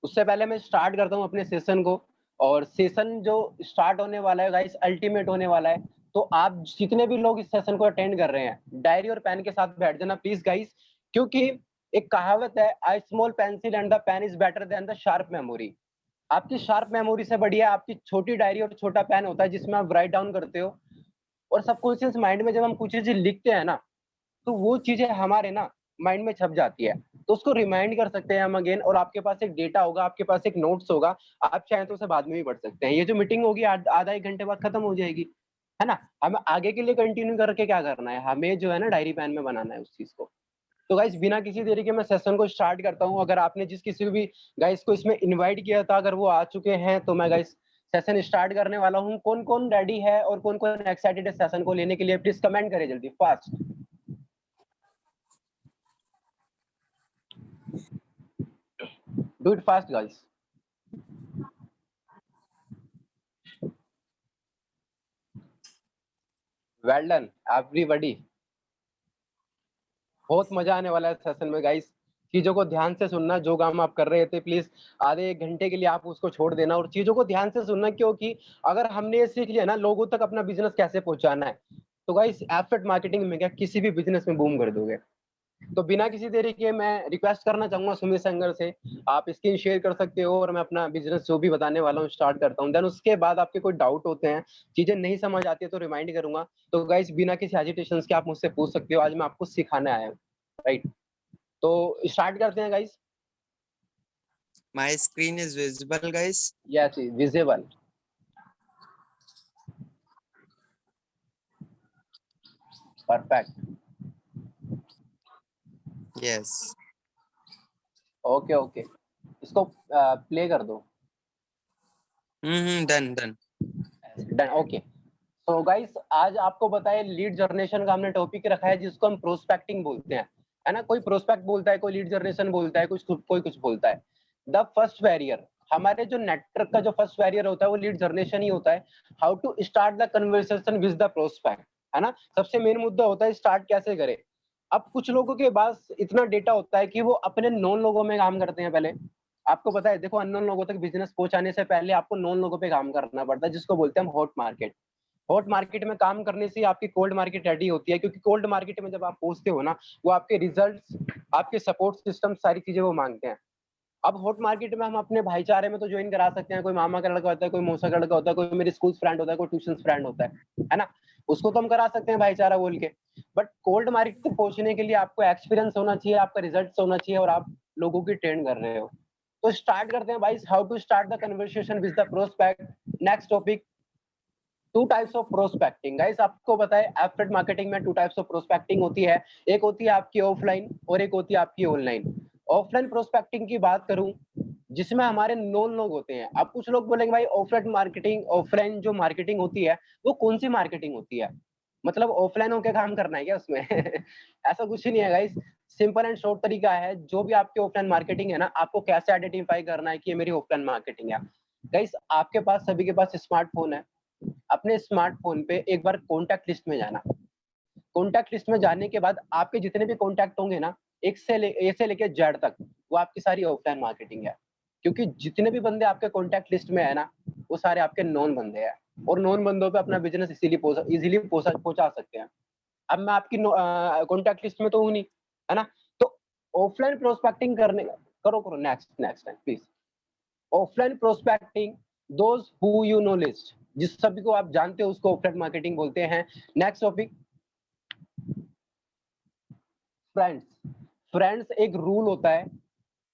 उससे पहले मैं स्टार्ट करता हूँ अपने सेशन को, और सेशन जो स्टार्ट होने वाला है गाइस अल्टीमेट होने वाला है। तो आप जितने भी लोग इस सेशन को अटेंड कर रहे हैं डायरी और पेन के साथ बैठ जाना प्लीज गाइस, क्योंकि एक कहावत है, I small pencil and the pen is better than the sharp memory. आपकी शार्प मेमोरी से बढ़िया आपकी छोटी डायरी और छोटा पेन होता है जिसमें आप राइट डाउन करते हो। और सबकॉन्शियस माइंड में जब हम कुछ चीजें लिखते हैं ना, तो वो चीजें हमारे ना माइंड में छप जाती है, तो उसको रिमाइंड कर सकते हैं हम अगेन। और आपके पास एक डेटा होगा, आपके पास एक नोट्स होगा, आप चाहें तो उसे बाद में भी पढ़ सकते हैं। ये जो मीटिंग होगी आधा एक घंटे बाद खत्म हो जाएगी, है ना। हमें आगे के लिए कंटिन्यू करके क्या करना है, हमें जो है ना डायरी पेन में बनाना है उस चीज को। तो गाइस बिना किसी देरी के मैं सेशन को स्टार्ट करता हूँ। अगर आपने जिस किसी को भी गाइस को इसमें इनवाइट किया था अगर वो आ चुके हैं तो मैं गाइस सेशन स्टार्ट करने वाला हूँ। कौन कौन रेडी है और कौन कौन एक्साइटेड है सेशन को लेने के लिए, प्लीज कमेंट करें जल्दी fast. Do it fast guys. Well done everybody. बहुत मजा आने वाला है सेशन में गाइस। चीजों को ध्यान से सुनना, जो काम आप कर रहे थे प्लीज आधे एक घंटे के लिए आप उसको छोड़ देना और चीजों को ध्यान से सुनना, क्योंकि अगर हमने ये सीख लिया ना लोगों तक अपना बिजनेस कैसे पहुंचाना है, तो गाइस एफर्ट मार्केटिंग में क्या किसी भी बिजनेस में बूम कर दोगे। तो बिना किसी देरी के मैं रिक्वेस्ट करना चाहूंगा सुमित संगर से, आप स्क्रीन शेयर कर सकते हो और मैं अपना बिजनेस जो भी बताने वाला हूँ स्टार्ट करता हूँ। देन उसके बाद आपके कोई डाउट होते हैं, चीजें नहीं समझ आती है तो रिमाइंड करूंगा। तो गाइस बिना किसी हेजिटेशन के आप मुझसे पूछ सकते हो, आज मैं आपको सिखाने आया हूँ, राइट। तो स्टार्ट करते हैं guys. My screen is visible, guys. Yes visible. Perfect. Yes. Okay okay, इसको प्ले कर दो। Done, done. Done okay. तो गाइस आज आपको बताए लीड जनरेशन का हमने टॉपिक रखा है जिसको हम प्रोस्पेक्टिंग बोलते हैं, है ना। कोई प्रोस्पेक्ट बोलता है, कोई लीड जनरेशन बोलता है, कुछ कोई कुछ बोलता है। द फर्स्ट बैरियर, हमारे जो नेटवर्क का जो फर्स्ट बैरियर होता है वो लीड जनरेशन ही होता है। How to start the conversation with the prospect, है ना। सबसे मेन मुद्दा होता है स्टार्ट कैसे करें। अब कुछ लोगों के पास इतना डेटा होता है कि वो अपने नॉन लोगों में काम करते हैं पहले। आपको पता है, देखो अननोन लोगों तक बिजनेस पहुंचाने से पहले आपको नॉन लोगों पे काम करना पड़ता है, जिसको बोलते हैं हम हॉट मार्केट। हॉट मार्केट में काम करने से आपकी कोल्ड मार्केट रेडी होती है, क्योंकि कोल्ड मार्केट में जब आप पहुंचते हो ना, वो आपके रिजल्ट्स, आपके सपोर्ट सिस्टम, सारी चीजें वो मांगते हैं। अब हॉट मार्केट में हम अपने भाईचारे में तो ज्वाइन करा सकते हैं, कोई मामा का लड़का होता है, कोई मौसा का लड़का होता है, कोई मेरे स्कूल फ्रेंड होता है, कोई ट्यूशन फ्रेंड होता है ना। उसको तो हम करा सकते हैं भाईचारा बोल के। बट कोल्ड मार्केट तक पहुंचने के लिए आपको एक्सपीरियंस होना चाहिए, आपका रिजल्ट होना चाहिए, और आप लोगों की ट्रेन कर रहे हो। तो स्टार्ट करते हैं भाई, how to start the conversation with the prospect. Next topic, two types of prospecting. Guys आपको पता है एफिलिएट मार्केटिंग में टू टाइप्स ऑफ प्रोस्पेक्टिंग होती है। एक होती है आपकी ऑफलाइन और एक होती है आपकी ऑनलाइन। ऑफलाइन प्रोस्पेक्टिंग की बात करूं, जिसमें हमारे नॉन लोग होते हैं। अब कुछ लोग बोलेंगे भाई ऑफलाइन मार्केटिंग, ऑफलाइन जो मार्केटिंग होती है वो कौन सी मार्केटिंग होती है, मतलब ऑफलाइन होके काम करना है क्या उसमें ऐसा कुछ नहीं है गाइस। सिंपल एंड शॉर्ट तरीका है, जो भी आपकी ऑफलाइन मार्केटिंग है ना, आपको कैसे आइडेंटिफाई करना है कि ये मेरी ऑफलाइन मार्केटिंग है। गाइस आपके पास, सभी के पास स्मार्टफोन है। अपने स्मार्टफोन पे एक बार कॉन्टैक्ट लिस्ट में जाना। कॉन्टैक्ट लिस्ट में जाने के बाद आपके जितने भी कॉन्टैक्ट होंगे ना, ए से लेके जेड तक, वो आपकी सारी ऑफलाइन मार्केटिंग है। क्योंकि जितने भी बंदे आपके कॉन्टैक्ट लिस्ट में है ना, वो सारे आपके नॉन बंदे हैं, और नॉन बंदों पे अपना बिजनेस इजीली पहुंचा सकते हैं। अब मैं आपकी कॉन्टैक्ट लिस्ट में तो हूं नहीं, है ना। तो ऑफलाइन प्रोस्पेक्टिंग करने, करो करो next next time please. Offline prospecting, those who you know list, जिस सभी को आप जानते हो उसको ऑफलाइन मार्केटिंग बोलते हैं। Next topic, friends. फ्रेंड्स एक रूल होता है।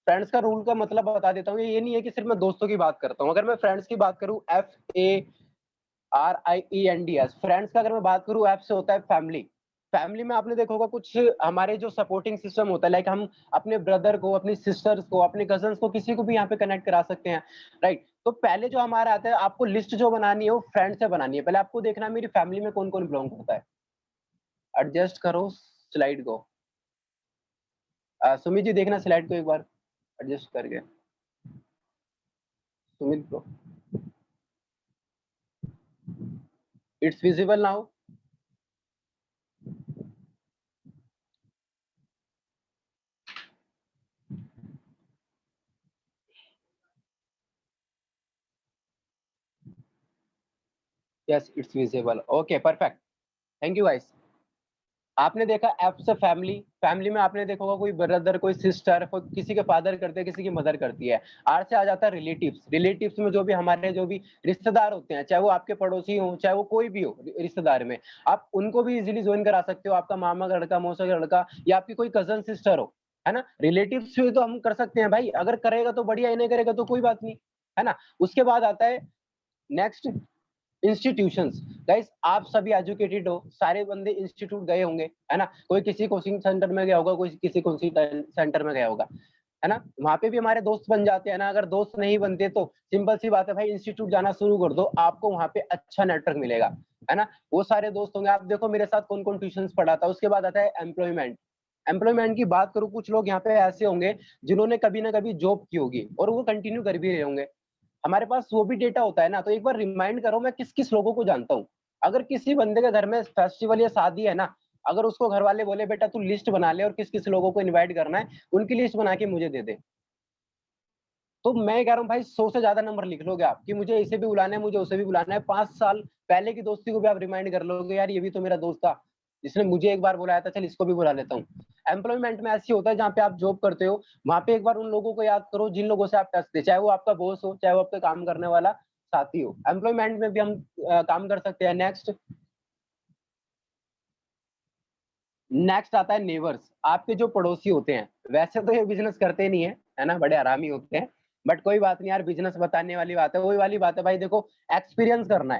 फ्रेंड्स का रूल का मतलब बता देता हूँ, ये नहीं है कि सिर्फ मैं दोस्तों की बात करता हूँ। अगर मैं फ्रेंड्स की बात करूँ, FARIENDS, फ्रेंड्स का अगर मैं बात करूँ, एफ से होता है फैमिली। फैमिली में आपने देखा होगा कुछ हमारे जो सपोर्टिंग सिस्टम होता है, लाइक हम अपने ब्रदर को, अपनी सिस्टर्स को, अपने कजन्स को, किसी को भी यहाँ पे कनेक्ट करा सकते हैं, राइट। तो पहले जो हमारा आता है, आपको लिस्ट जो बनानी है वो फ्रेंड से बनानी है। पहले आपको देखना है मेरी फैमिली में कौन कौन बिलोंग करता है। एडजस्ट करो स्लाइड को। सुमित जी देखना स्लाइड को एक बार एडजस्ट करके, सुमित को। It's visible now. Yes it's visible. Okay perfect, thank you guys. आपने देखा एफ से फैमिली, फैमिली में आपने देखा होगा कोई ब्रदर, कोई सिस्टर, कोई किसी के फादर करते हैं, किसी की मदर करती है। आर से आ जाता है रिलेटिव्स, रिलेटिव्स में जो भी हमारे जो भी रिश्तेदार होते हैं, चाहे वो आपके पड़ोसी हो, चाहे वो कोई भी हो रिश्तेदार में, आप उनको भी इजीली ज्वाइन करा सकते हो। आपका मामा का लड़का, मौसा का लड़का, या आपकी कोई कजन सिस्टर हो, है ना। रिलेटिव्स से तो हम कर सकते हैं भाई, अगर करेगा तो बढ़िया, ही नहीं करेगा तो कोई बात नहीं, है ना। उसके बाद आता है नेक्स्ट इंस्टीट्यूशंस। गाइस आप सभी एजुकेटेड हो, सारे बंदे इंस्टीट्यूट गए होंगे, है ना। कोई किसी कोचिंग सेंटर में गया होगा, कोई किसी कोचिंग सेंटर में गया होगा, है ना। वहां पे भी हमारे दोस्त बन जाते हैं ना। अगर दोस्त नहीं बनते तो सिंपल सी बात है भाई, इंस्टीट्यूट जाना शुरू कर दो, आपको वहां पे अच्छा नेटवर्क मिलेगा, है ना। वो सारे दोस्त होंगे। आप देखो मेरे साथ कौन कौन ट्यूशन पढ़ा था। उसके बाद आता है एम्प्लॉयमेंट। एम्प्लॉयमेंट की बात करूं, कुछ लोग यहाँ पे ऐसे होंगे जिन्होंने कभी ना कभी जॉब की होगी और वो कंटिन्यू कर भी रहे होंगे। हमारे पास वो भी डेटा होता है ना, तो एक बार रिमाइंड करो मैं किस किस लोगों को जानता हूँ। अगर किसी बंदे के घर में फेस्टिवल या शादी है ना, अगर उसको घर वाले बोले बेटा तू लिस्ट बना ले और किस किस लोगों को इनवाइट करना है, उनकी लिस्ट बना के मुझे दे दे, तो मैं कह रहा हूँ भाई 100 से ज्यादा नंबर लिख लोगे आप कि मुझे इसे भी बुलाना है, मुझे उसे भी बुलाना है। 5 साल पहले की दोस्ती को भी आप रिमाइंड कर लोगे, यार ये भी तो मेरा दोस्त था जिसने मुझे एक बार बुलाया था, चल इसको भी बुला लेता हूँ। एम्प्लॉयमेंट में ऐसी होता है जहाँ पे आप जॉब करते हो, वहां पे एक बार उन लोगों को याद करो जिन लोगों से आप टच थे, चाहे वो आपका बॉस हो, चाहे वो आपका काम करने वाला साथी हो। एम्प्लॉयमेंट में भी हम काम कर सकते हैं। नेक्स्ट नेक्स्ट आता है नेबर्स, आपके जो पड़ोसी होते हैं। वैसे तो ये बिजनेस करते नहीं है, है ना, बड़े आरामी होते हैं, बट कोई बात नहीं यार, बिजनेस बताने वाली बात है, वही वाली बात है भाई। देखो एक्सपीरियंस करना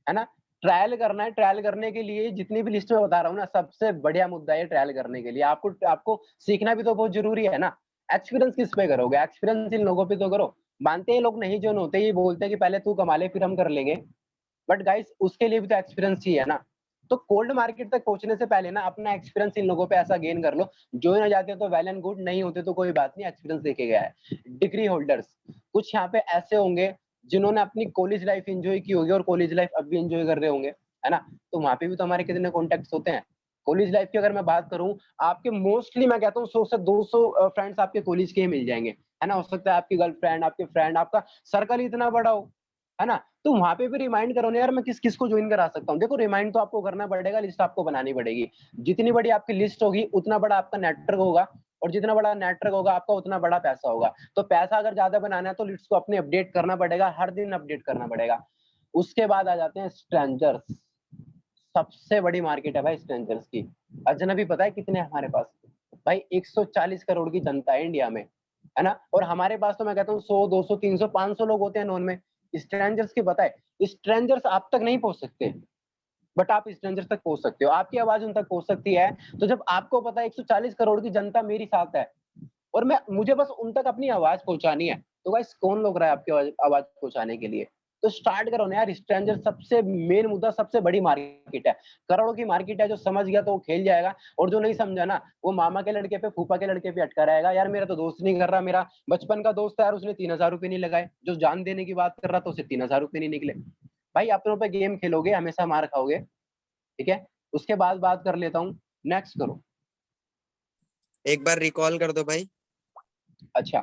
है ना, ट्रायल करना है। ट्रायल करने के लिए जितनी भी लिस्ट में बता रहा हूँ ना, सबसे बढ़िया मुद्दा है ट्रायल करने के लिए। आपको आपको सीखना भी तो बहुत जरूरी है ना। एक्सपीरियंस किस पे करोगे? एक्सपीरियंस इन लोगों पे तो करो। मानते हैं लोग नहीं जो होते, ये बोलते हैं कि पहले तू कमा ले फिर हम कर लेंगे, बट गाइस उसके लिए भी तो एक्सपीरियंस चाहिए ना। तो कोल्ड मार्केट तक पहुंचने से पहले ना अपना एक्सपीरियंस इन लोगों पे ऐसा गेन कर लो, ज्वाइन हो जाते हो तो वेल एंड गुड, नहीं होते तो कोई बात नहीं, एक्सपीरियंस देखे गया है। डिग्री होल्डर्स, कुछ यहाँ पे ऐसे होंगे जिन्होंने अपनी कॉलेज लाइफ एंजॉय की होगी और कॉलेज लाइफ अब भी एंजॉय कर रहे होंगे, है ना। तो वहां पे भी तो हमारे कितने कॉन्टेक्ट्स होते हैं। कॉलेज लाइफ की अगर मैं बात करूं, आपके मोस्टली मैं कहता हूँ 100 से 200 फ्रेंड्स आपके कॉलेज के ही मिल जाएंगे, है ना। हो सकता है आपकी गर्लफ्रेंड, आपके फ्रेंड, आपका सर्कल इतना बड़ा हो, है ना। तो वहां पे भी रिमाइंड करो ना यार, मैं किस किस को ज्वाइन करा सकता हूँ। देखो रिमाइंड तो आपको करना पड़ेगा, लिस्ट आपको बनानी पड़ेगी। जितनी बड़ी आपकी लिस्ट होगी उतना बड़ा आपका नेटवर्क होगा, और जितना बड़ा नेटवर्क होगा आपका उतना बड़ा पैसा होगा। तो पैसा अगर ज्यादा बनाना है तो लिस्ट को अपने अपडेट करना पड़ेगा, हर दिन अपडेट करना पड़ेगा। उसके बाद आ जाते हैं स्ट्रेंजर्स। सबसे बड़ी मार्केट है भाई स्ट्रेंजर्स की। अजनबी पता है कितने हैं हमारे पास? भाई 140 करोड़ की जनता है इंडिया में, है ना। और हमारे पास तो मैं कहता हूँ 100 200 300 500 लोग होते हैं नॉन में। स्ट्रेंजर्स की पता है, स्ट्रेंजर्स आप तक नहीं पहुंच सकते, बट आप स्ट्रेंजर्स तक पहुंच सकते हो, आपकी आवाज उन तक पहुंच सकती है। तो जब आपको पता है 140 करोड़ की जनता मेरी साथ है, और मैं मुझे बस उन तक अपनी आवाज पहुंचानी है, तो गाइस कौन लोग रहा है आपकी आवाज पहुंचाने के लिए? तो स्टार्ट करो ना यार। स्ट्रेंजर सबसे मेन मुद्दा, सबसे बड़ी मार्केट है, करोड़ों की मार्केट है। जो समझ गया तो वो खेल जाएगा, और जो नहीं समझा ना वो मामा के लड़के पे, फूफा के लड़के पे अटका रहेगा। यार मेरा तो दोस्त नहीं कर रहा, मेरा बचपन का दोस्त है यार, उसने 3,000 रुपये नहीं लगाए। जो जान देने की बात कर रहा था उसे 3,000 रुपये नहीं निकले। भाई अपनों पे गेम खेलोगे हमेशा मार खाओगे, ठीक है। उसके बाद बात कर लेता हूँ, नेक्स्ट करो। एक बार रिकॉल कर दो भाई। अच्छा,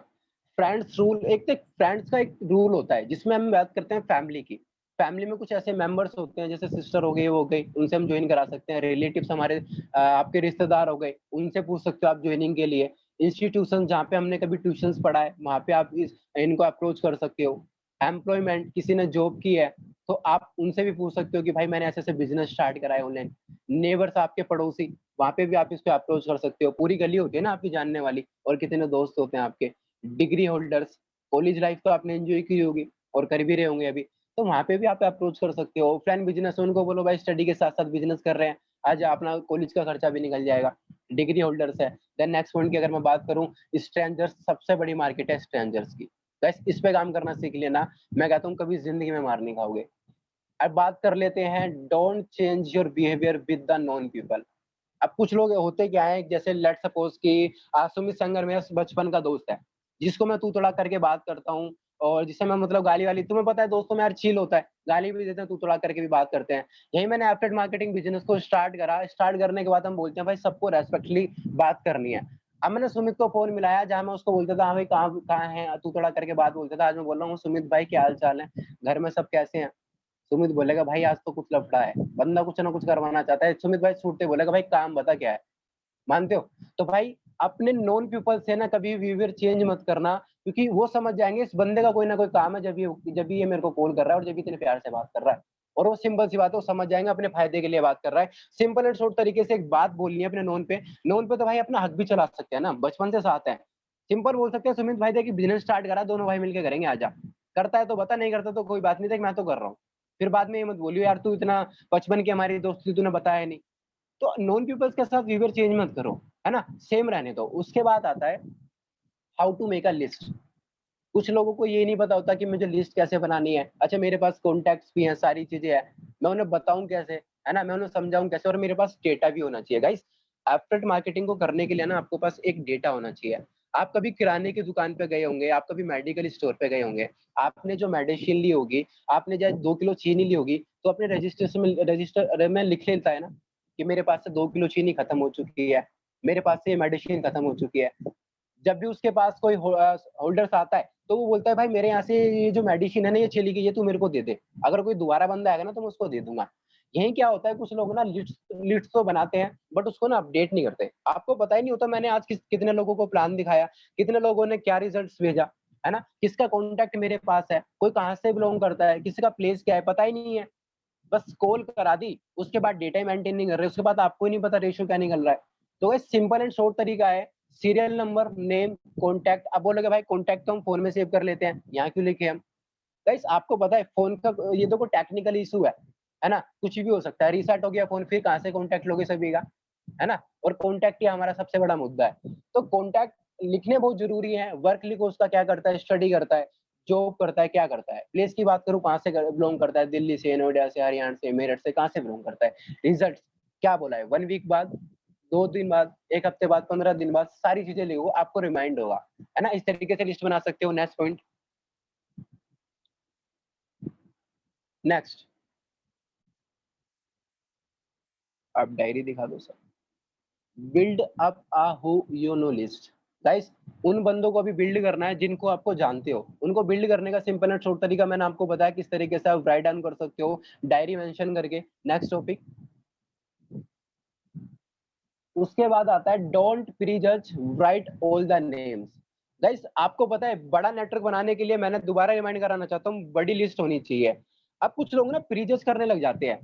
फ्रेंड्स रूल, एक तो फ्रेंड्स का एक रूल होता है जिसमें हम बात करते हैं फैमिली की। फैमिली में कुछ ऐसे मेंबर्स होते हैं, जैसे सिस्टर हो गई, वो हो गई, उनसे हम ज्वाइन करा सकते हैं। रिलेटिव्स हमारे आपके रिश्तेदार हो गए, उनसे पूछ सकते हो आप ज्वाइनिंग के लिए। इंस्टीट्यूशन जहाँ पे हमने कभी ट्यूशंस पढ़ा है, वहां पे आप इनको अप्रोच कर सकते हो। एम्प्लॉयमेंट, किसी ने जॉब की है तो आप उनसे भी पूछ सकते हो कि भाई मैंने ऐसे ऐसे बिजनेस स्टार्ट करा है ऑनलाइन। नेबर्स, आपके पड़ोसी, वहां पे भी आप इसको अप्रोच कर सकते हो। पूरी गली होती है ना आपकी जानने वाली, और कितने दोस्त होते हैं आपके। डिग्री होल्डर्स, कॉलेज लाइफ तो आपने एंजॉय की होगी और कर भी रहे होंगे अभी, तो वहां पे भी आप अप्रोच कर सकते हो। ऑफलाइन बिजनेस, उनको बोलो भाई स्टडी के साथ साथ बिजनेस कर रहे हैं, आज अपना कॉलेज का खर्चा भी निकल जाएगा। डिग्री होल्डर्स है। देन नेक्स्ट पॉइंट की अगर मैं बात करूं, स्ट्रेंजर्स, सबसे बड़ी मार्केट है स्ट्रेंजर्स की। गाइस इस पे काम करना सीख लेना, मैं कहता हूँ कभी जिंदगी में मार नहीं खाओगे। अब बात कर लेते हैं, don't change your behaviour with the non people. अब कुछ लोग होते क्या है, जैसे लेट सपोज कि सुमित संगर मेरा बचपन का दोस्त है, जिसको मैं तू तड़ा करके बात करता हूँ, और जिसे मैं मतलब गाली वाली, तुम्हें पता है दोस्तों में यार चिल होता है, गाली भी देते हैं, तू तड़ा करके भी बात करते हैं। यही मैंने एफिलिएट मार्केटिंग बिजनेस को स्टार्ट करा। स्टार्ट करने के बाद हम बोलते हैं भाई सबको रेस्पेक्टली बात करनी है। अब मैंने सुमित को फोन मिलाया, जहां मैं उसको बोलता था हाँ भाई कहाँ कहाँ है, तू तड़ा करके बात बोलता था, आज मैं बोल रहा हूँ सुमित भाई क्या हाल चाल है, घर में सब कैसे हैं, सुमित बोलेगा भाई आज तो कुछ लफड़ा है, बंदा कुछ ना कुछ करवाना चाहता है, सुमित भाई छूटते बोलेगा भाई काम बता क्या है, मानते हो? तो भाई अपने नॉन पीपल से ना कभी बिहेवियर चेंज मत करना, क्योंकि वो समझ जाएंगे इस बंदे का कोई ना कोई काम है, जब ये मेरे को कॉल कर रहा है और जब इतने प्यार से बात कर रहा है, और वो सिंपल सी बात है, वो समझ जाएंगे अपने फायदे के लिए बात कर रहा है। सिंपल एंड शॉर्ट तरीके से एक बात बोलनी है अपने नॉन पे तो भाई अपना हक भी चला सकते हैं ना, बचपन से साथ है। सिंपल बोल सकते हैं सुमित भाई देखिए बिजनेस स्टार्ट करा, दोनों भाई मिलकर करेंगे, आजा। करता है तो बता, नहीं करता तो कोई बात नहीं, देख मैं तो कर रहा हूँ। फिर बाद में ये मत बोलियो यार तू इतना बचपन की हमारी दोस्ती तूने बताया नहीं। तो नॉन पीपल्स के साथ बिहेवियर चेंज मत करो, है ना, सेम रहने दो। उसके बाद आता है how to make a list. कुछ लोगों को ये नहीं पता होता कि मुझे लिस्ट कैसे बनानी है। अच्छा मेरे पास कॉन्टैक्ट्स भी हैं, सारी चीजें हैं, मैं उन्हें बताऊं कैसे, है ना, मैं उन्हें समझाऊं कैसे, और मेरे पास डेटा भी होना चाहिए गाइस। एफिलिएट मार्केटिंग को करने के लिए ना आपके पास एक डेटा होना चाहिए। आप कभी किराने की दुकान पे गए होंगे, आप कभी मेडिकल स्टोर पे गए होंगे, आपने जो मेडिसिन ली होगी, आपने चाहे 2 किलो चीनी ली होगी, तो अपने रजिस्टर में लिख लेता है ना कि मेरे पास से 2 किलो चीनी खत्म हो चुकी है, मेरे पास से ये मेडिसिन खत्म हो चुकी है। जब भी उसके पास कोई होल्डर्स आता है तो वो बोलता है भाई मेरे यहाँ से ये जो मेडिसिन है ना ये चली गई है, तू मेरे को दे दे, अगर कोई दोबारा बंदा आएगा ना तो मैं उसको दे दूंगा। यही क्या होता है, कुछ लोग ना लिस्ट तो बनाते हैं बट उसको ना अपडेट नहीं करते। आपको पता ही नहीं होता मैंने आज कितने लोगों को प्लान दिखाया, कितने लोगों ने क्या रिजल्ट्स भेजा, है ना, किसका कॉन्टैक्ट मेरे पास है, कोई कहाँ से बिलोंग करता है, किसी का प्लेस क्या है पता ही नहीं है, बस कॉल करा दी, उसके बाद डेटा मेंटेन नहीं कर रहे, उसके बाद आपको ही नहीं पता रेशियो क्या निकल रहा है। तो ये सिंपल एंड शॉर्ट तरीका है, सीरियल नंबर, नेम, कॉन्टैक्ट। अब बोलोगे भाई कॉन्टैक्ट तो हम फोन में सेव कर लेते हैं, यहाँ क्यों लिखे हम? गाइस आपको पता है फोन का ये तो कोई टेक्निकल इशू है ना, कुछ भी हो सकता है, रीसेट हो गया फोन, फिर कहाँ से कॉन्टैक्ट लोगे सभी का, है ना। और कॉन्टैक्ट ही हमारा सबसे बड़ा मुद्दा है। तो कॉन्टैक्ट लिखने बहुत जरूरी है। वर्क लिखो, उसका क्या करता है, स्टडी करता है, जॉब करता है, क्या करता है। प्लेस की बात करूं, कहाँ से बिलोंग करता है, दिल्ली से, नोएडा से, हरियाणा से, मेरठ से, कहाँ से बिलोंग करता है। रिजल्ट क्या बोला है, 1 वीक बाद, 2 दिन बाद, 1 हफ्ते बाद, 15 दिन बाद, सारी चीजें लिखो, आपको रिमाइंड होगा, है ना। इस तरीके से लिस्ट बना सकते हो। नेक्स्ट पॉइंट, नेक्स्ट, आप डायरी दिखा दो sir. Build up a who you know list. Guys उन बंदों को अभी बिल्ड करना है जिनको आपको जानते हो, उनको बिल्ड करने का सिंपल एंड शॉर्ट तरीका मैंने आपको बताया किस तरीके से आप राइट डाउन कर सकते हो, डायरी मेंशन करके। नेक्स्ट टॉपिक, उसके बाद आता है don't prejudge, write all the names. Guys आपको पता है बड़ा नेटवर्क बनाने के लिए, मैंने दोबारा रिमाइंड कराना चाहता हूँ, बड़ी लिस्ट होनी चाहिए। अब कुछ लोग ना प्रीजज करने लग जाते हैं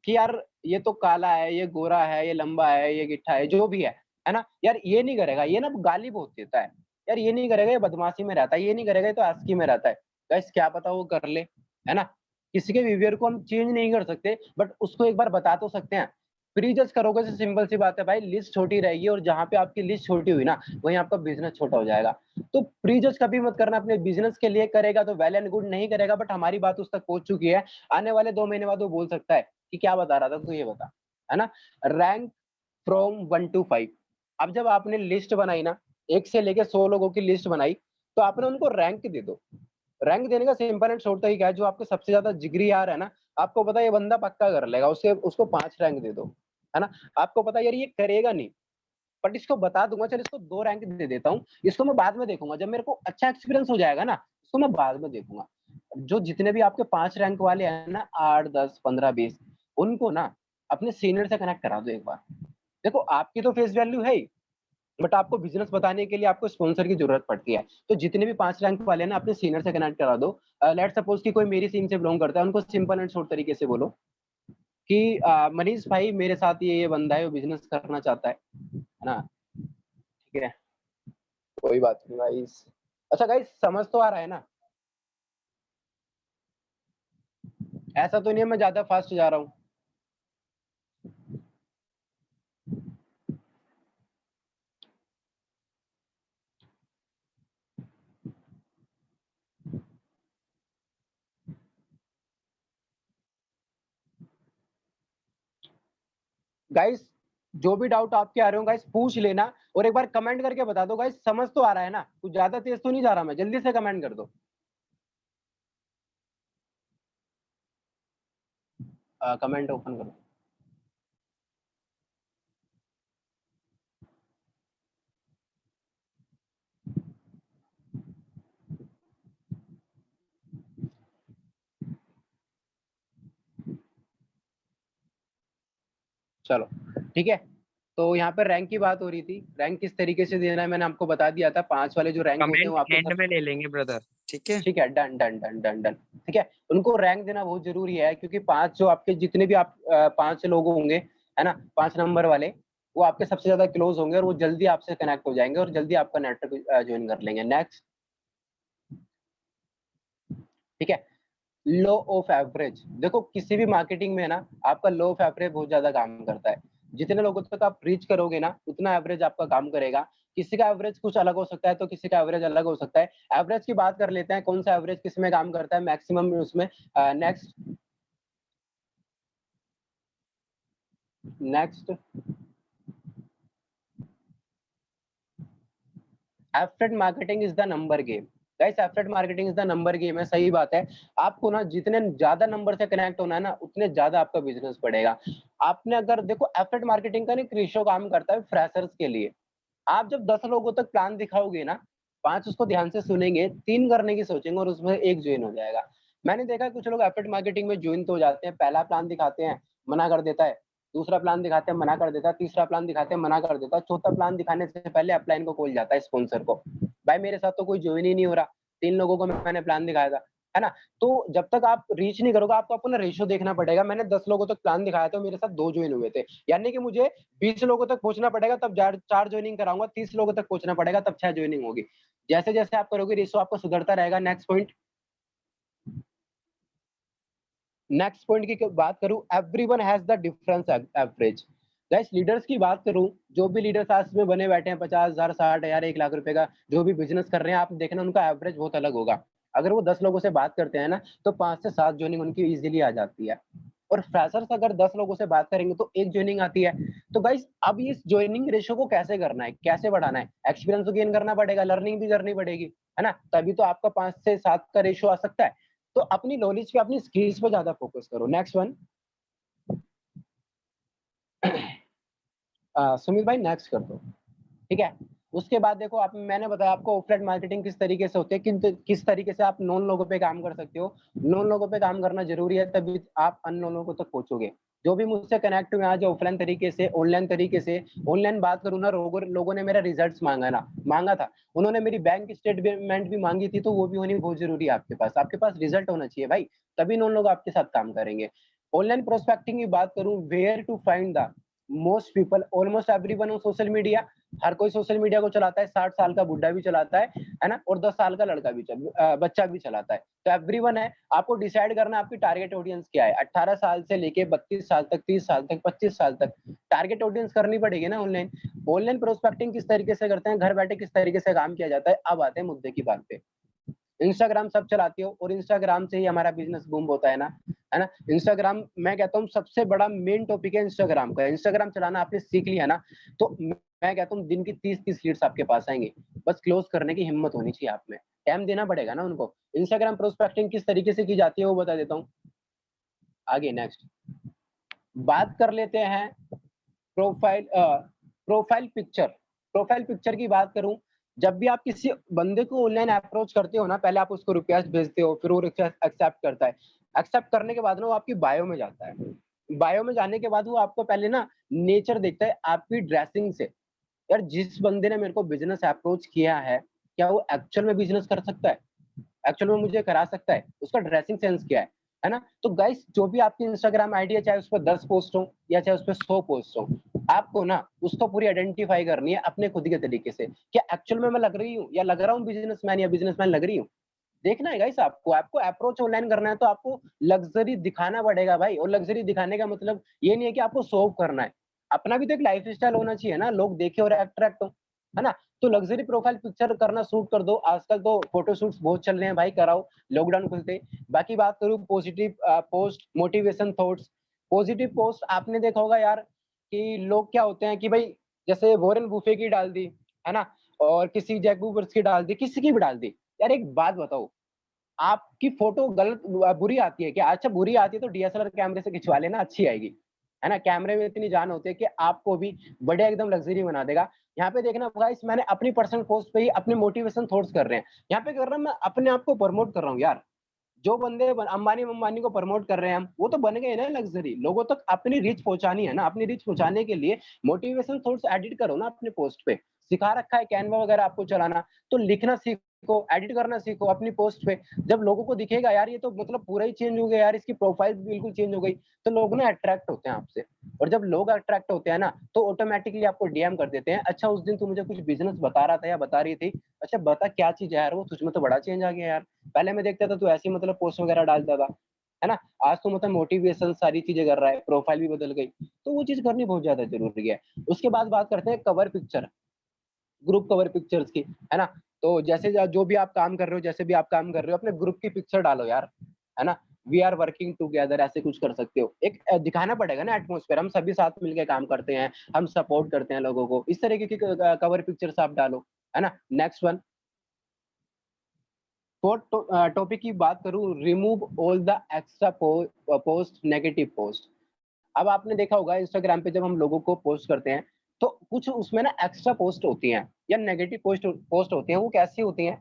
कि यार ये तो काला है, ये गोरा है, ये लंबा है, ये गिट्ठा है, जो भी है ना, यार ये नहीं करेगा, ये ना गाली बहुत देता है, यार ये नहीं करेगा, ये बदमाशी में रहता है, ये नहीं करेगा, ये तो आस्की में रहता है। गाइस क्या पता वो कर ले, है ना। किसी के बिहेवियर को हम चेंज नहीं कर सकते बट उसको एक बार बता तो सकते हैं। प्री जज करोगे तो सिंपल सी बात है भाई, लिस्ट छोटी रहेगी, और जहां पे आपकी लिस्ट छोटी हुई ना वहीं आपका बिजनेस छोटा हो जाएगा। तो प्री जज कभी मत करना, अपने बिजनेस के लिए करेगा तो वेल एंड गुड, नहीं करेगा बट हमारी बात उस तक पहुंच चुकी है, आने वाले 2 महीने बाद वो बोल सकता है कि क्या बता रहा था तू, ये बता, है ना। Rank from 1 to 5। अब जब आपने लिस्ट बनाई ना, 1 से लेके 100 लोगों की लिस्ट बनाई, तो आपने उनको रैंक दे दो। रैंक देने का सिंपल एंड शॉर्ट तरीका है, जो आपके सबसे ज्यादा जिगरी यार है ना, आपको पता है ये बंदा पक्का कर लेगा, उससे उसको 5 रैंक दे दो, है ना। आपको पता है यार ये करेगा नहीं, बट इसको बता दूंगा, चल इसको 2 रैंक दे देता हूँ, इसको मैं बाद में देखूंगा, जब मेरे को अच्छा एक्सपीरियंस हो जाएगा ना, इसको मैं बाद में देखूंगा। जो जितने भी आपके 5 रैंक वाले हैं ना, 8, 10, 15, 20, उनको ना अपने सीनियर से कनेक्ट करा दो एक बार। देखो आपकी तो फेस वैल्यू है ही, बट आपको बिजनेस बताने के लिए आपको स्पॉन्सर की जरूरत पड़ती है। तो जितने भी 5 रैंक वाले हैं ना, अपने सीनियर से कनेक्ट करा दो। लेट सपोज कि कोई मेरी टीम से बिलोंग करता है, उनको सिंपल एंड शॉर्ट तरीके से बोलो कि मनीष भाई मेरे साथ ये बंदा है, वो बिजनेस करना चाहता है ना, ठीक है, कोई बात नहीं भाई। अच्छा गाइस समझ तो आ रहा है ना? ऐसा तो नहीं है मैं ज्यादा फास्ट जा रहा हूँ। गाइस जो भी डाउट आपके आ रहे हो गाइस पूछ लेना, और एक बार कमेंट करके बता दो गाइस, समझ तो आ रहा है ना, कुछ ज्यादा तेज तो नहीं जा रहा मैं, जल्दी से कमेंट कर दो। कमेंट ओपन करो। चलो ठीक है। तो यहाँ पर रैंक की बात हो रही थी, रैंक किस तरीके से देना है मैंने आपको बता दिया था। 5 वाले जो रैंक होते हैं वो कमेंट आपके एंड सब, में ले लेंगे ब्रदर, ठीक है। ठीक है, done done done done done, ठीक है। उनको रैंक देना बहुत जरूरी है, क्योंकि 5 जो आपके जितने भी आप 5 लोग होंगे, है ना, 5 नंबर वाले, वो आपके सबसे ज्यादा क्लोज होंगे और वो जल्दी आपसे कनेक्ट हो जाएंगे और जल्दी आपका नेटवर्क ज्वाइन कर लेंगे। नेक्स्ट, ठीक है। लो ऑफ एवरेज, देखो किसी भी मार्केटिंग में ना आपका लो ऑफ एवरेज बहुत ज्यादा काम करता है। जितने लोगों तक आप रीच करोगे ना उतना एवरेज आपका काम करेगा। किसी का एवरेज कुछ अलग हो सकता है तो किसी का एवरेज अलग हो सकता है। एवरेज की बात कर लेते हैं, कौन सा एवरेज किस में काम करता है मैक्सिमम उसमें। Next, next, affiliate marketing is the number game. Guys affiliate marketing is the number game है, सही बात है। आपको ना जितने ज्यादा नंबर से कनेक्ट होना है ना उतने ज्यादा आपका बिजनेस बढ़ेगा। आपने अगर देखो एफिलिएट मार्केटिंग का ना एक रेशियो काम करता है फ्रेशर्स के लिए। आप जब 10 लोगों तक प्लान दिखाओगे ना, 5 उसको ध्यान से सुनेंगे, 3 करने की सोचेंगे और उसमें 1 ज्वाइन हो जाएगा। मैंने देखा कुछ लोग एफिलिएट मार्केटिंग में ज्वाइन तो हो जाते हैं, पहला प्लान दिखाते हैं, मना कर देता है, दूसरा प्लान दिखाते हैं, मना कर देता है, तीसरा प्लान दिखाते हैं, मना कर देता है, चौथा प्लान दिखाने से पहले अपलाइन को कॉल जाता है स्पॉन्सर को, भाई मेरे साथ तो कोई ज्वाइन ही नहीं हो रहा, 3 लोगों को मैंने प्लान दिखाया था, है ना। तो जब तक आप रीच नहीं करोगे आपको अपना रेशियो देखना पड़ेगा। मैंने 10 लोगों तक प्लान दिखाया था, मेरे साथ 2 ज्वाइन हुए थे, यानी कि मुझे 20 लोगों तक पहुंचना पड़ेगा तब 4 ज्वाइनिंग कराऊंगा, 30 लोगों तक पहुंचना पड़ेगा तब 6 ज्वाइनिंग होगी। जैसे जैसे आप करोगे रेशियो आपका सुधरता रहेगा। नेक्स्ट पॉइंट, नेक्स्ट पॉइंट की बात करूं, everyone has the difference average. Guys leaders की बात करूं, जो भी लीडर्स आज में बने बैठे हैं 50,000 60,000 1 लाख रुपए का जो भी बिजनेस कर रहे हैं, आप देखना उनका एवरेज बहुत अलग होगा। अगर वो 10 लोगों से बात करते हैं ना तो 5 से 7 ज्वाइनिंग उनकी इजीली आ जाती है। और फ्रेशर्स अगर 10 लोगों से बात करेंगे तो 1 ज्वाइनिंग आती है। तो गाइस अब इस ज्वाइनिंग रेशियो को कैसे करना है, कैसे बढ़ाना है, एक्सपीरियंस तो गेन करना पड़ेगा, लर्निंग भी करनी पड़ेगी, है ना, तभी तो आपका 5 से 7 का रेशियो आ सकता है। तो अपनी नॉलेज पे अपनी स्किल्स पे ज्यादा फोकस करो। नेक्स्ट वन, सुमित भाई नेक्स्ट कर दो, ठीक है। उसके बाद देखो आप, मैंने बताया आपको ऑफलाइन मार्केटिंग किस तरीके से होती है, किस तरीके से आप नॉन लोगों पे काम कर सकते हो। नॉन लोगों पे काम करना जरूरी है, तभी आप अननोन लोगों तक पहुंचोगे। जो भी मुझसे कनेक्ट हुए आज ऑफलाइन तरीके से, ऑनलाइन तरीके से, ऑनलाइन बात करूँ ना, लोगों ने मेरा रिजल्ट मांगा था, उन्होंने मेरी बैंक स्टेटमेंट भी मांगी थी, तो वो भी होनी बहुत जरूरी है आपके पास रिजल्ट होना चाहिए भाई, तभी नॉन लोग आपके साथ काम करेंगे। ऑनलाइन प्रोस्पेक्टिंग की बात करूं, where to find the most people, almost everyone on social media. हर कोई सोशल मीडिया को चलाता है, 60 साल का बुढ़ा भी चलाता है ना, और 10 साल का लड़का भी बच्चा भी चलाता है, तो एवरीवन है। आपको डिसाइड करना आपकी टारगेट ऑडियंस क्या है, 18 साल से लेके 32 साल तक, 30 साल तक, 25 साल तक टारगेट ऑडियंस करनी पड़ेगी ना ऑनलाइन। ऑनलाइन प्रोस्पेक्टिंग किस तरीके से करते हैं, घर बैठे किस तरीके से काम किया जाता है, अब आते हैं मुद्दे की बात पे। इंस्टाग्राम सब चलाते हो और इंस्टाग्राम से ही हमारा बिजनेस बूम होता है ना। इंस्टाग्राम मैं कहता हूँ सबसे बड़ा मेन टॉपिक है इंस्टाग्राम का। इंस्टाग्राम चलाना आपने सीख लिया ना, तो मैं कहता हूँ दिन की 30 लीड्स आपके पास आएंगे। बस क्लोज करने की हिम्मत होनी चाहिए आप में, टाइम देना पड़ेगा ना उनको। इंस्टाग्राम प्रोस्पेक्टिंग किस तरीके से की जाती है वो बता देता हूँ। आगे नेक्स्ट बात कर लेते हैं profile profile picture. Profile picture की बात करूं, जब भी आप किसी बंदे को ऑनलाइन अप्रोच करते हो ना, पहले आप उसको रिक्वेस्ट भेजते हो, फिर वो रिक्वेस्ट एक्सेप्ट करता है। एक्सेप्ट करने के बाद ना वो आपकी बायो में जाता है। बायो में जाने के बाद वो आपको पहले ना नेचर देखता है आपकी ड्रेसिंग से। यार जिस बंदे ने मेरे को बिजनेस अप्रोच किया है, क्या वो एक्चुअल में बिजनेस कर सकता है, एक्चुअल में मुझे करा सकता है, उसका ड्रेसिंग सेंस क्या है ना। तो गाइस जो भी आपकी इंस्टाग्राम आईडी है, चाहे उस पर 10 पोस्ट हो या चाहे उस पर 100 पोस्ट हो, आपको ना उसको पूरी आइडेंटिफाई करनी है अपने खुद के तरीके से, क्या एक्चुअल में मैं लग रही हूँ या लग रहा हूँ बिजनेसमैन या बिजनेसमैन लग रही हूँ। देखना है गाइस, आपको आपको अप्रोच ऑनलाइन करना है तो आपको लग्जरी दिखाना पड़ेगा भाई। और लग्जरी दिखाने का मतलब ये नहीं है कि आपको शो ऑफ करना है, अपना भी तो एक लाइफ स्टाइल होना चाहिए ना, लोग देखे और अट्रैक्ट हो, है ना। तो लग्जरी प्रोफाइल पिक्चर करना शूट कर दो, आजकल तो फोटो शूट्स बहुत चल रहे हैं भाई, कराओ लॉकडाउन खुलते। बाकी बात करूं positive post, motivation thoughts. Positive post आपने देखा होगा यार कि लोग क्या होते हैं कि भाई जैसे वॉरेन बुफे की डाल दी, है ना, और किसी जैक बूबर्स की डाल दी, किसी की भी डाल दी। यार एक बात बताओ, आपकी फोटो गलत बुरी आती है क्या? अच्छा बुरी आती है तो डीएसएलआर कैमरे से खिंचवा लेना, अच्छी आएगी, है ना। कैमरे में इतनी जान होती है कि आपको भी बढ़िया एकदम लग्जरी बना देगा। यहाँ पे देखना गाइस, मैंने अपनी पर्सनल पोस्ट पे ही अपने मोटिवेशन थॉट्स कर रहे हैं, यहाँ पे कर रहा हूँ मैं अपने आप को प्रमोट कर रहा हूँ यार। जो बंदे अंबानी अंबानी को प्रमोट कर रहे हैं हम, वो तो बन गए ना लग्जरी। लोगों तक अपनी रीच पहुंचानी है ना, अपनी रीच पहुंचाने के लिए मोटिवेशन थॉट्स एडिट करो ना अपने पोस्ट पे। सिखा रखा है कैनवा वगैरह आपको चलाना, तो लिखना सीखो, एडिट करना सीखो अपनी पोस्ट पे। जब लोगों को दिखेगा यार ये तो मतलब पूरा ही चेंज हो गया यार, इसकी प्रोफाइल बिल्कुल चेंज हो गई, तो लोग ना अट्रैक्ट होते हैं आपसे। और जब लोग अट्रैक्ट होते हैं ना, तो ऑटोमेटिकली आपको डीएम कर देते हैं, अच्छा उस दिन तू मुझे कुछ बिजनेस बता रहा था या बता रही थी, अच्छा बता क्या चीज है यार, वो तुझमें तो बड़ा चेंज आ गया यार। पहले मैं देखता था तू ऐसे ही मतलब पोस्ट वगैरह डालता था, है ना, आज तो मतलब मोटिवेशन सारी चीजें कर रहा है, प्रोफाइल भी बदल गई। तो वो चीज करनी बहुत ज्यादा जरूरी है। उसके बाद बात करते हैं cover picture, group cover pictures की, है ना। तो जैसे जो भी आप काम कर रहे हो, जैसे भी आप काम कर रहे हो, अपने ग्रुप की पिक्चर डालो यार, है ना। वी आर वर्किंग टुगेदर, ऐसे कुछ कर सकते हो। एक दिखाना पड़ेगा ना एटमोस्फेयर, हम सभी साथ मिलकर काम करते हैं, हम सपोर्ट करते हैं लोगों को, इस तरीके की कवर पिक्चर्स आप डालो, है ना। नेक्स्ट वन, टॉपिक की बात करूं, remove all the extra post, negative post. अब आपने देखा होगा इंस्टाग्राम पे जब हम लोगों को पोस्ट करते हैं, तो कुछ उसमें ना एक्स्ट्रा पोस्ट होती हैं या नेगेटिव पोस्ट पोस्ट होती हैं। वो कैसी होती हैं,